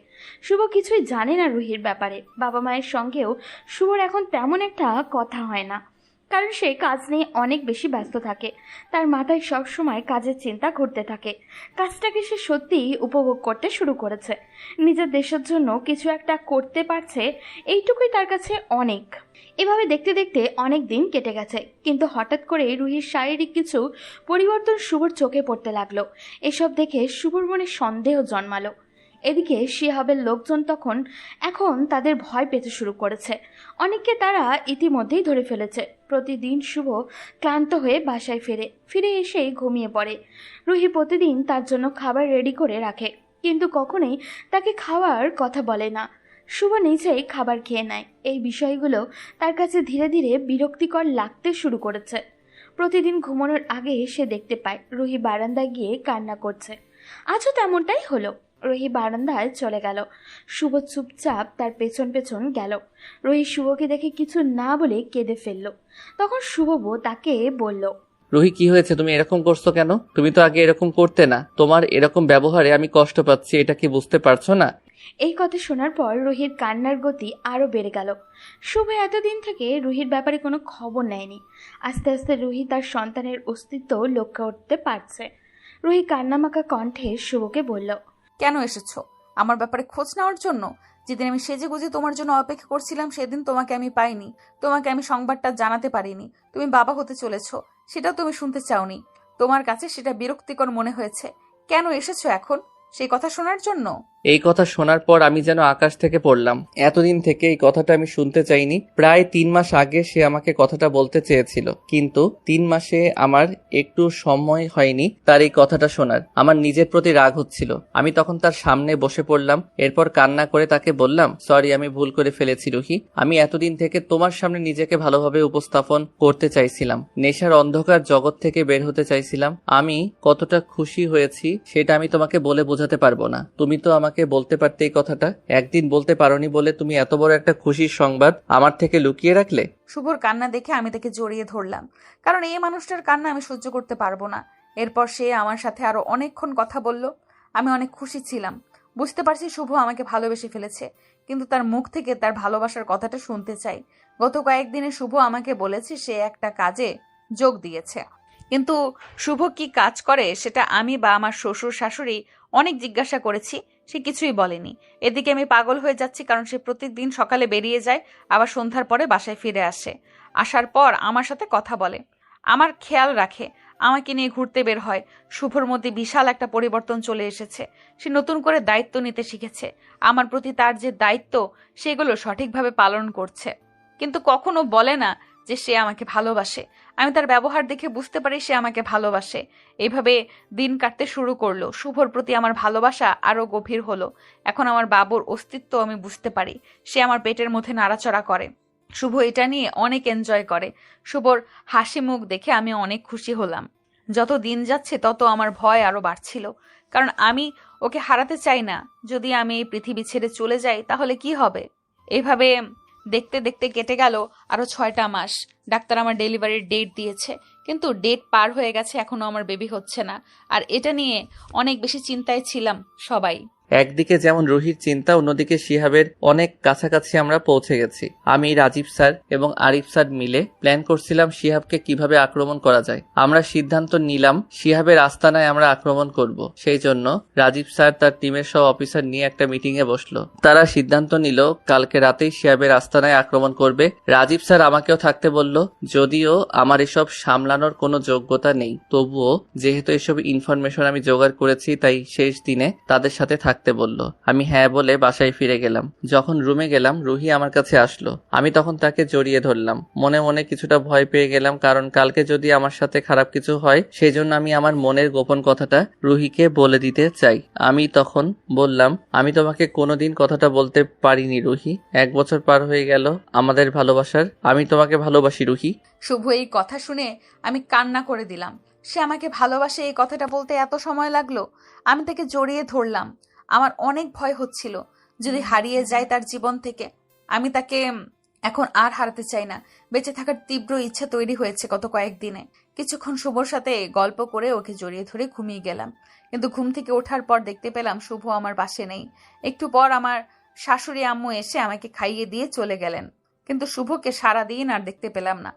Speaker 2: শুভ কিছুই জানে না রুহির ব্যাপারে। বাবা মায়ের সঙ্গেও শুভর এখন তেমন একটা কথা হয় না, কারণ সে কাজ নিয়ে অনেক বেশি ব্যস্ত থাকে। তার মাথায় সবসময় কাজের চিন্তা ঘুরতে থাকে। কাজটাকে সে সত্যিই উপভোগ করতে শুরু করেছে। নিজের দেশের জন্য কিছু একটা করতে পারছে, এইটুকুই তার কাছে অনেক। এভাবে দেখতে দেখতে অনেক দিন কেটে গেছে, কিন্তু হঠাৎ করে রুহির শারীরিক কিছু পরিবর্তন শুভর চোখে পড়তে লাগলো। এসব দেখে শুভর মনে সন্দেহ জন্মালো। এদিকে শিহাবের লোকজন এখন তাদের ভয় পেতে শুরু করেছে। অনেককে তারা ইতিমধ্যেই ধরে ফেলেছে। প্রতিদিন শুভ ক্লান্ত হয়ে বাসায় ফিরে এসেই ঘুমিয়ে পড়ে। রুহি প্রতিদিন তার জন্য খাবার রেডি করে রাখে, কিন্তু কখনোই তাকে খাওয়ার কথা বলে না। শুভ নিজেই খাবার খেয়ে নেয়। এই বিষয়গুলো তার কাছে ধীরে ধীরে বিরক্তিকর লাগতে শুরু করেছে। প্রতিদিন ঘুমানোর আগে সে দেখতে পায় রুহি বারান্দায় গিয়ে কান্না করছে। আজও তেমনটাই হলো। রুহি বারান্দায় চলে গেল। শুভ চুপচাপ তার পেছন পেছন গেল। রুহি শুভকে দেখে কিছু না বলে কেঁদে ফেলল। তখন শুভ তাকে বলল,
Speaker 1: রুহি, কি হয়েছে? তুমি এরকম করছো কেন? তুমি তো আগে এরকম করতে না। তোমার এরকম ব্যবহারে আমি কষ্ট পাচ্ছি, এটা কি বুঝতে পারছো না?
Speaker 2: এই কথা শোনার পর রুহির কান্নার গতি আরো বেড়ে গেল। শুভ এতদিন থেকে রুহির ব্যাপারে কোনো খবর নেয়নি। আস্তে আস্তে রুহি তার সন্তানের অস্তিত্ব লক্ষ্য করতে পারছে। রুহি কান্নামাখা কণ্ঠে শুভকে বলল,
Speaker 5: কেন এসেছো? আমার ব্যাপারে খোঁজ নেওয়ার জন্য? যেদিন আমি সেজেগুজে তোমার জন্য অপেক্ষা করছিলাম সেদিন তোমাকে আমি পাইনি। তোমাকে আমি সংবাদটা জানাতে পারিনি তুমি বাবা হতে চলেছো, সেটাও তুমি শুনতে চাওনি। তোমার কাছে সেটা বিরক্তিকর মনে হয়েছে। কেন এসেছো এখন? সেই কথা শোনার জন্য?
Speaker 1: এই কথা শোনার পর আমি যেন আকাশ থেকে পড়লাম। এতদিন থেকে এই কথাটা আমি শুনতে চাইনি। প্রায় 3 মাস আগে সে আমাকে কথাটা বলতে চেয়েছিল, কিন্তু 3 মাসে আমার একটু সময় হয়নি তার এই কথাটা শোনার। আমার নিজের প্রতি রাগ হচ্ছিল। আমি তখন তার সামনে বসে পড়লাম। এরপর কান্না করে তাকে বললাম, সরি, আমি ভুল করে ফেলেছি রুহি। আমি এতদিন থেকে তোমার সামনে নিজেকে ভালোভাবে উপস্থাপন করতে চাইছিলাম। নেশার অন্ধকার জগৎ থেকে বের হতে চাইছিলাম। আমি কতটা খুশি হয়েছি সেটা আমি তোমাকে বলে বোঝাতে পারবো না। তুমি তো আমাকে আমাকে বলতে পারতে এই কথাটা? একদিন বলতে পারোনি বলে তুমি এত বড় একটা খুশির সংবাদ আমার থেকে লুকিয়ে রাখলে?
Speaker 5: শুভর কান্না দেখে আমি তাকে জড়িয়ে ধরলাম, কারণ এই মানুষটার কান্না আমি সহ্য করতে পারবো না। এরপর সে আমার সাথে আরো অনেকক্ষণ কথা বলল। আমি অনেক খুশি ছিলাম। বুঝতে পারছি শুভ আমাকে ভালোবেসে ফেলেছে, কিন্তু তার মুখ থেকে তার ভালোবাসার কথাটা শুনতে চাই। গত কয়েকদিনে শুভ আমাকে বলেছে সে একটা কাজে যোগ দিয়েছে, কিন্তু শুভ কি কাজ করে সেটা আমি বা আমার শ্বশুর শাশুড়ি অনেক জিজ্ঞাসা করেছি, সে কিছুই বলেনি। এদিকে আমি পাগল হয়ে যাচ্ছি, কারণ সে প্রত্যেকদিন সকালে বেরিয়ে যায়, আবার সন্ধ্যার পরে বাসায় ফিরে আসে। আসার পর আমার সাথে কথা বলে, আমার খেয়াল রাখে, আমাকে নিয়ে ঘুরতে বের হয়। শুভর মধ্যে বিশাল একটা পরিবর্তন চলে এসেছে। সে নতুন করে দায়িত্ব নিতে শিখেছে। আমার প্রতি তার যে দায়িত্ব সেগুলো সঠিকভাবে পালন করছে, কিন্তু কখনো বলে না যে সে আমাকে ভালোবাসে। আমি তার ব্যবহার দেখে বুঝতে পারি সে আমাকে ভালোবাসে। এইভাবে দিন কাটতে শুরু করলো। শুভর প্রতি আমার ভালোবাসা আরো গভীর হলো। এখন আমার বাবুর অস্তিত্ব আমি বুঝতে পারি। সে আমার পেটের মধ্যে নাড়াচড়া করে। শুভ এটা নিয়ে অনেক এনজয় করে। শুভর হাসি মুখ দেখে আমি অনেক খুশি হলাম। যত দিন যাচ্ছে তত আমার ভয় আরো বাড়ছিল, কারণ আমি ওকে হারাতে চাই না। যদি আমি এই পৃথিবী ছেড়ে চলে যাই তাহলে কি হবে? এইভাবে দেখতে দেখতে কেটে গেল আরো 6টা মাস। ডাক্তার আমার ডেলিভারির ডেট দিয়েছে, কিন্তু ডেট পার হয়ে গেছে, এখনো আমার বেবি হচ্ছে না। আর এটা নিয়ে অনেক বেশি চিন্তায় ছিলাম সবাই।
Speaker 1: একদিকে যেমন রুহির চিন্তা, অন্যদিকে শিহাবের অনেক কাছাকাছি আমরা পৌঁছে গেছি। আমি, রাজীব স্যার এবং আরিফ স্যার মিলে প্ল্যান করছিলাম শিহাবকে কিভাবে আক্রমণ করা যায়। আমরা সিদ্ধান্ত নিলাম শিহাবের আস্তানায় আমরা আক্রমণ করব। সেই জন্য রাজীব স্যার তার টিমের সব অফিসার নিয়ে একটা মিটিং এ বসলো। তারা সিদ্ধান্ত নিল কালকে রাতেই শিহাবের আস্তানায় আক্রমণ করবে। রাজীব স্যার আমাকেও থাকতে বলল, যদিও আমার এসব সামলানোর কোনো যোগ্যতা নেই, তবুও যেহেতু এসব ইনফরমেশন আমি জোগাড় করেছি তাই শেষ দিনে তাদের সাথে থাকতে বলল। আমি হ্যাঁ বলে বাসায় ফিরে গেলাম। যখন রুমে গেলাম রুহি আমার কাছে আসলো। আমি তখন তাকে জড়িয়ে ধরলাম। মনে মনে কিছুটা ভয় পেয়ে গেলাম, কারণ কালকে যদি আমার সাথে খারাপ কিছু হয় সেই জন্য আমি আমার মনের গোপন কথাটা রুহিকে বলে দিতে চাই। আমি তখন বললাম, আমি তোমাকে কোনোদিন কথাটা বলতে পারিনি রুহি। 1 বছর পার হয়ে গেল আমাদের ভালোবাসার। আমি তোমাকে ভালোবাসি রুহি।
Speaker 5: শুভ এই কথা শুনে আমি কান্না করে দিলাম। সে আমাকে ভালোবাসে এই কথাটা বলতে এত সময় লাগলো? আমি তাকে জড়িয়ে ধরলাম। আমার অনেক ভয় হচ্ছিল যদি হারিয়ে যায় তার জীবন থেকে। আমি তাকে এখন আর হারাতে চাই না। বেঁচে থাকার তীব্র ইচ্ছা তৈরি হয়েছে গত কয়েকদিনে। কিছুক্ষণ শুভর সাথে গল্প করে ওকে জড়িয়ে ধরে ঘুমিয়ে গেলাম, কিন্তু ঘুম থেকে ওঠার পর দেখতে পেলাম শুভ আমার পাশে নেই। একটু পর আমার শাশুড়ি আম্মু এসে আমাকে খাইয়ে দিয়ে চলে গেলেন, কিন্তু শুভকে সারাদিন আর দেখতে পেলাম না।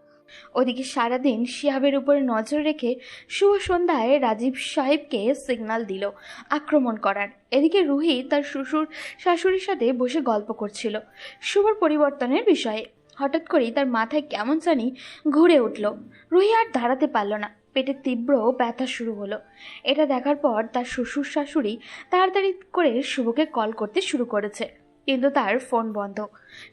Speaker 2: ওদিকে সারাদিন শিহাবের উপরে নজর রেখে শুভ সন্ধ্যায় রাজীব সাহেবকে সিগন্যাল দিল আক্রমণ করার। এদিকে রুহি তার শ্বশুর শাশুড়ির সাথে বসে গল্প করছিল শুভর পরিবর্তনের বিষয়ে। হঠাৎ করেই তার মাথায় কেমন জানি ঘুরে উঠল। রুহি আর দাঁড়াতে পারল না, পেটে তীব্র ব্যথা শুরু হলো। এটা দেখার পর তার শ্বশুর শাশুড়ি তাড়াতাড়ি করে শুভকে কল করতে শুরু করেছে, কিন্তু তার ফোন বন্ধ।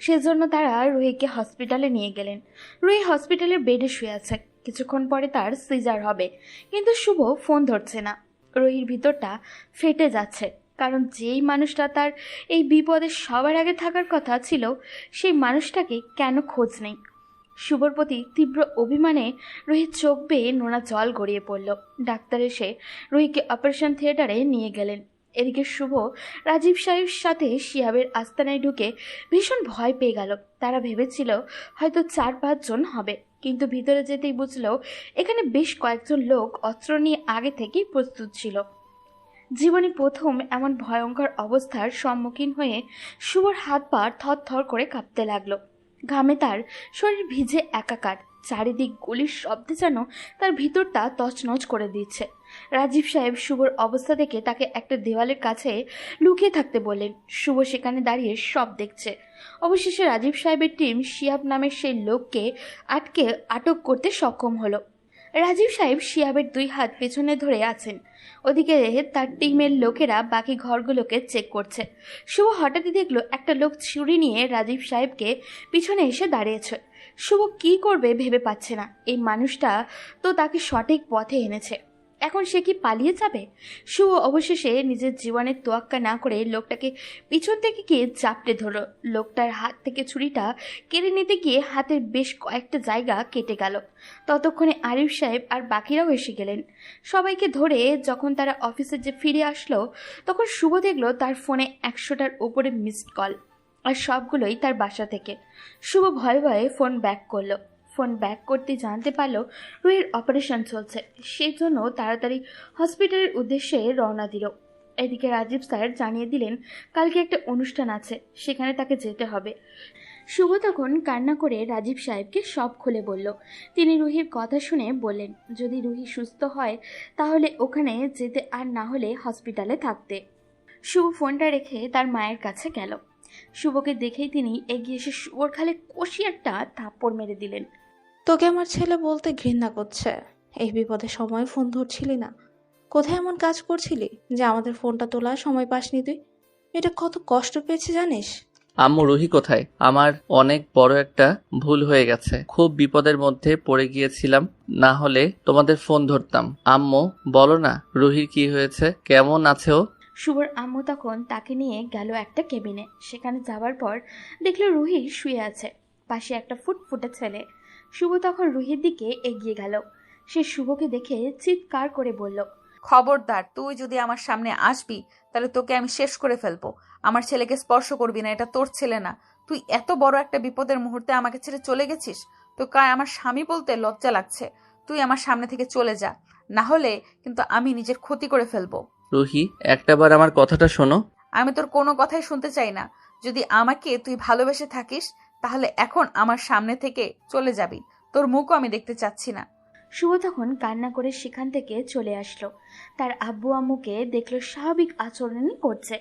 Speaker 2: সেজন্য তারা রুহিকে হসপিটালে নিয়ে গেলেন। রুহি হসপিটালের বেডে শুয়ে আছে। কিছুক্ষণ পরে তার সিজার হবে, কিন্তু শুভ ফোন ধরছে না। রুহির ভিতরটা ফেটে যাচ্ছে, কারণ যেই মানুষটা তার এই বিপদে সবার আগে থাকার কথা ছিল সেই মানুষটাকে কেন খোঁজ নেই। শুভর প্রতি তীব্র অভিমানে রুহির চোখ বেয়ে নোনা জল গড়িয়ে পড়ল। ডাক্তার এসে রুহিকে অপারেশন থিয়েটারে নিয়ে গেলেন। এদিকে শুভ রাজীব সাহেবের সাথে শিহাবের আস্তানায় ঢুকে ভীষণ ভয় পেয়ে গেল। তারা ভেবেছিল হয়তো 4-5 জন হবে, কিন্তু ভিতরে যেতেই বুঝল এখানে বেশ কয়েকজন লোক অস্ত্র নিয়ে আগে থেকেই প্রস্তুত ছিল। জীবনে প্রথম এমন ভয়ঙ্কর অবস্থার সম্মুখীন হয়ে শুভর হাত পা থরথর করে কাঁপতে লাগলো। ঘামে তার শরীর ভিজে একাকার। চারিদিক গুলির শব্দে যেন তার ভিতরটা তছনছ করে দিচ্ছে। রাজীব সাহেব শুভর অবস্থা দেখে তাকে একটা দেওয়ালের কাছে লুকিয়ে থাকতে বললেন। শুভ সেখানে দাঁড়িয়ে সব দেখছে। অবশেষে রাজীব সাহেবের টিম শিহাব নামের সেই লোককে আটক করতে সক্ষম হলো। রাজীব সাহেব শিহাবের 2 হাত পেছনে ধরে আছেন। ওদিকে তার টিমের লোকেরা বাকি ঘরগুলোকে চেক করছে। শুভ হঠাৎই দেখলো একটা লোক ছুরি নিয়ে রাজীব সাহেবকে পিছনে এসে দাঁড়িয়েছে। শুভ কি করবে ভেবে পাচ্ছে না। এই মানুষটা তো তাকে সঠিক পথে এনেছে। এখন সে কি পালিয়ে যাবে? শুভ অবশেষে নিজের জীবনের তোয়াক্কা না করে লোকটাকে পিছন থেকে গিয়ে চাপটে ধরল। লোকটার হাত থেকে ছুরিটা কেড়ে নিতে গিয়ে হাতের বেশ কয়েকটা জায়গা কেটে গেল। ততক্ষণে আরিফ সাহেব আর বাকিরাও এসে গেলেন। সবাইকে ধরে যখন তারা অফিসে যে ফিরে আসলো, তখন শুভ দেখলো তার ফোনে 100টার উপরে মিসড কল, আর সবগুলোই তার বাসা থেকে। শুভ ভয়ে ভয়ে ফোন ব্যাক করলো। ফোন ব্যাক করতে জানতে পারলো রুহির অপারেশন চলছে, সেই জন্য তাড়াতাড়ি হসপিটালের উদ্দেশ্যে রওনা দিল। এদিকে রাজীব স্যার জানিয়ে দিলেন কালকে একটা অনুষ্ঠান আছে, সেখানে তাকে যেতে হবে। শুভ তখন কান্না করে রাজীব সাহেবকে সব খুলে বলল। তিনি রুহির কথা শুনে বললেন যদি রুহি সুস্থ হয় তাহলে ওখানে যেতে, আর না হলে হসপিটালে থাকতে। শুভ ফোনটা রেখে তার মায়ের কাছে গেল। শুভকে দেখেই তিনি এগিয়ে এসে শুভর খালে কষি একটা থাপ্পড় মেরে দিলেন।
Speaker 3: তোকে আমার ছেলে বলতে ঘৃণা করছে। এই বিপদের সময় ফোন ধরছিলি না, কোথায় এমন কাজ করছিলি যে আমাদের ফোনটা তোলার সময় পাসনি তুই? এটা কত কষ্ট পেয়েছে জানিস?
Speaker 1: আম্মু, রুহি কোথায়? আমার অনেক বড় একটা ভুল হয়ে গেছে, খুব বিপদের মধ্যে পড়ে গিয়েছিলাম, না হলে তোমাদের ফোন ধরতাম। আম্মু বলো না রুহির কি হয়েছে, কেমন আছে ও?
Speaker 2: শুভর আম্মু তখন তাকে নিয়ে গেল একটা কেবিনে। সেখানে যাওয়ার পর দেখলো রুহি শুয়ে আছে, পাশে একটা ফুটফুটে ছেলে। শুভ তখন রুহির দিকে এগিয়ে গেল। সে শুভকে দেখে চিৎকার করে বলল,
Speaker 5: খবরদার, তুই যদি আমার সামনে আসবি তাহলে তোকে আমি শেষ করে ফেলবো। আমার ছেলেকে স্পর্শ করবি না, এটা তোর ছেলে না। তুই এত বড় একটা বিপদের মুহূর্তে আমাকে ছেড়ে চলে গেছিস, তোকে আমার স্বামী বলতে লজ্জা লাগছে। তুই আমার সামনে থেকে চলে যা, না হলে কিন্তু আমি নিজের ক্ষতি করে ফেলবো।
Speaker 1: রুহি, একটাবার আমার কথাটা শোনো।
Speaker 5: আমি তোর কোনো কথাই শুনতে চাই না। যদি আমাকে তুই ভালোবেসে থাকিস তাহলে এখন আমার সামনে থেকে চলে যাবি, তোর মুখও আমি দেখতে চাচ্ছি না।
Speaker 2: শুভ তখন কান্না করে সেখান থেকে চলে আসলো। তার আব্বু আম্মুকে দেখলো স্বাভাবিক আচরণই করছে,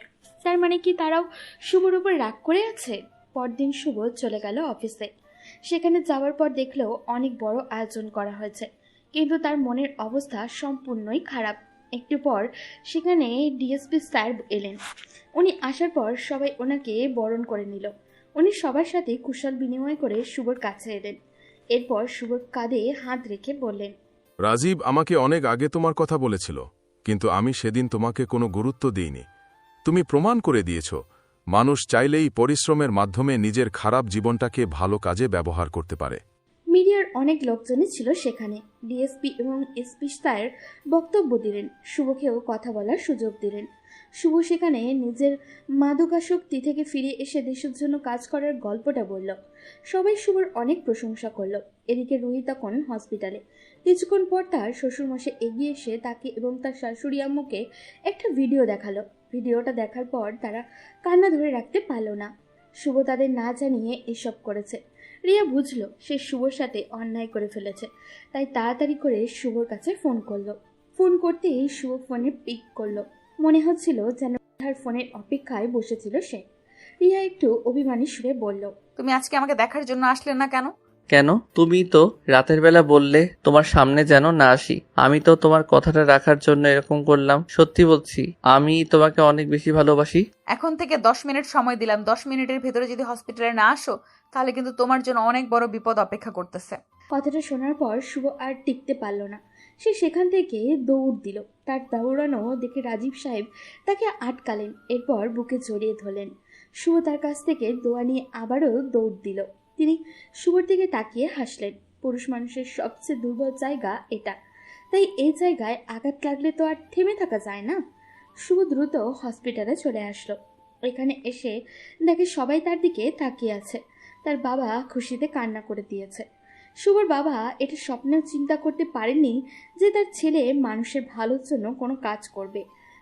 Speaker 2: তার মানে কি তারাও শুভর উপর রাগ করে আছে? পরদিন শুভ চলে গেল অফিসে। সেখানে যাওয়ার পর দেখলো অনেক বড় আয়োজন করা হয়েছে, কিন্তু তার মনের অবস্থা সম্পূর্ণই খারাপ। একটু পর সেখানে ডিএসপি স্যার এলেন। উনি আসার পর সবাই ওনাকে বরণ করে নিল। উনি সবার সাথে কুশল বিনিময় করে শুভর কাছে এলেন। এরপর শুভর কাঁধে হাত রেখে বললেন,
Speaker 12: রাজীব আমাকে অনেক আগে তোমার কথা বলেছিল, কিন্তু আমি সেদিন তোমাকে কোনো গুরুত্ব দিইনি। তুমি প্রমাণ করে দিয়েছ মানুষ চাইলেই পরিশ্রমের মাধ্যমে নিজের খারাপ জীবনটাকে ভালো কাজে ব্যবহার করতে পারে।
Speaker 2: মিডিয়ার অনেক লোকজনই ছিল সেখানে। ডিএসপি এবং এসপি স্যার বক্তব্য দিলেন, শুভকেও কথা বলার সুযোগ দিলেন। শুভ সেখানে নিজের মাদকাসক্তি থেকে ফিরে এসে দেশের জন্য কাজ করার গল্পটা বলল। সবাই শুভর অনেক প্রশংসা করল। এদিকে রুহি তখন হসপিটালে। কিছুক্ষণ পর তার শ্বশুরমশাই এগিয়ে এসে তাকে এবং তার শাশুড়ি আম্মুকে একটা ভিডিও দেখালো। ভিডিওটা দেখার পর তারা কান্না ধরে রাখতে পারল না। শুভ তাদের না জানিয়ে এসব করেছে। রিয়া বুঝলো সে শুভর সাথে অন্যায় করে ফেলেছে, তাই তাড়াতাড়ি করে শুভর কাছে ফোন করলো। ফোন করতেই শুভ ফোনে পিক করলো। মনে হচ্ছিল যেন তার ফোনের অপেক্ষায় বসেছিল সে। রিয়া একটু অভিমানী সুরে বলল,
Speaker 5: তুমি আজকে আমাকে দেখার জন্য আসলে না কেন?
Speaker 1: কেন? তুমি তো রাতের বেলা বললে তোমার সামনে যেন না আসি। আমি তো তোমার কথাটা রাখার জন্য এরকম করলাম। সত্যি বলছি, আমি তোমাকে অনেক বেশি ভালোবাসি।
Speaker 5: এখন থেকে 10 মিনিট সময় দিলাম, 10 মিনিটের ভেতরে যদি হসপিটালে না আসো তাহলে কিন্তু তোমার জন্য অনেক বড় বিপদ অপেক্ষা করতেছে।
Speaker 2: কথাটা শোনার পর শুভ আর টিকতে পারল না। সে সেখান থেকে দৌড় দিল। তার দৌড়ানো দেখে রাজীব সাহেব তাকে আটকালেন, এরপর বুকে জড়িয়ে ধরলেন। শুভ তার কাছ থেকে দোয়া নিয়ে আবারও দৌড় দিল। তিনি শুভর দিকে তাকিয়ে হাসলেন। পুরুষ মানুষের সবচেয়ে দুর্বল জায়গা এটা, তাই এই জায়গায় আঘাত লাগলে তো আর থেমে থাকা যায় না। শুভ দ্রুত হসপিটালে চলে আসলো। এখানে এসে দেখে সবাই তার দিকে তাকিয়ে আছে। তার বাবা খুশিতে কান্না করে দিয়েছে। শুভর বাবা এটা স্বপ্নেও চিন্তা করতে পারেননি যে তার ছেলে মানুষের ভালোর জন্য কোনো কাজ করবে।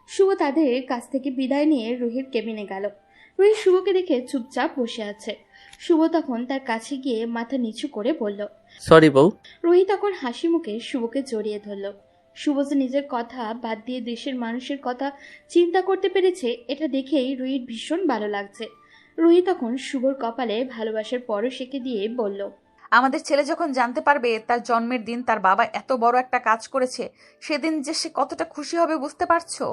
Speaker 2: শুভ তাদের কাছ থেকে বিদায় নিয়ে রুহির কেবিনে গেল। রুহি শুভকে দেখে চুপচাপ বসে আছে। শুভ তখন তার কাছে গিয়ে মাথা নিচু করে বলল,
Speaker 1: সরি বউ।
Speaker 2: রুহি তখন হাসি মুখে শুভকে জড়িয়ে ধরল। শুভ যে নিজের কথা বাদ দিয়ে দেশের মানুষের কথা চিন্তা করতে পেরেছে, এটা দেখেই রুহির ভীষণ ভালো লাগছে। রুহি তখন শুভর কপালে ভালোবাসার পরশ এঁকে দিয়ে বলল,
Speaker 5: আমাদের ছেলে যখন জানতে পারবে তার জন্মের দিন তার বাবা এত বড় একটা কাজ করেছে, সেদিন যে সে কতটা খুশি হবে বুঝতে পারছো?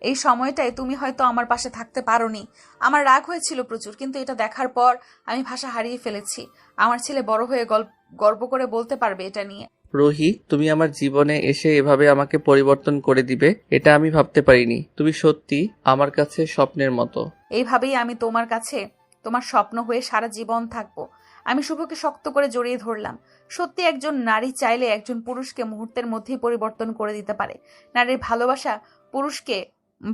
Speaker 5: এই সময়টায় তুমি হয়তো আমার পাশে থাকতে পারোনি। আমার রাগ হয়েছিল প্রচুর, কিন্তু এটা দেখার পর আমি ভাষা হারিয়ে ফেলেছি। আমার ছেলে বড় হয়ে গর্ব করে বলতে পারবে এটা নিয়ে।
Speaker 1: রুহি, তুমি আমার জীবনে এসে এভাবে আমাকে পরিবর্তন করে দিবে এটা আমি ভাবতে পারিনি। তুমি সত্যি আমার কাছে স্বপ্নের মতো।
Speaker 5: এইভাবেই আমি তোমার কাছে তোমার স্বপ্ন হয়ে সারা জীবন থাকবো। আমি শুভকে শক্ত করে জড়িয়ে ধরলাম। সত্যি একজন নারী চাইলে একজন পুরুষকে মুহূর্তের মধ্যেই পরিবর্তন করে দিতে পারে। নারীর ভালোবাসা পুরুষকে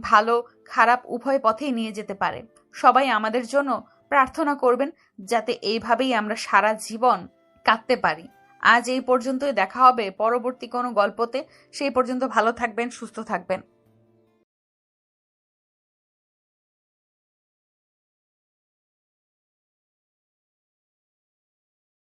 Speaker 5: ভালো খারাপ উভয় পথেই নিয়ে যেতে পারে। সবাই আমাদের জন্য প্রার্থনা করবেন যাতে এইভাবেই আমরা সারা জীবন কাটতে পারি। আজ এই পর্যন্তই, দেখা হবে পরবর্তী কোনো গল্পতে। সেই পর্যন্ত ভালো থাকবেন, সুস্থ থাকবেন।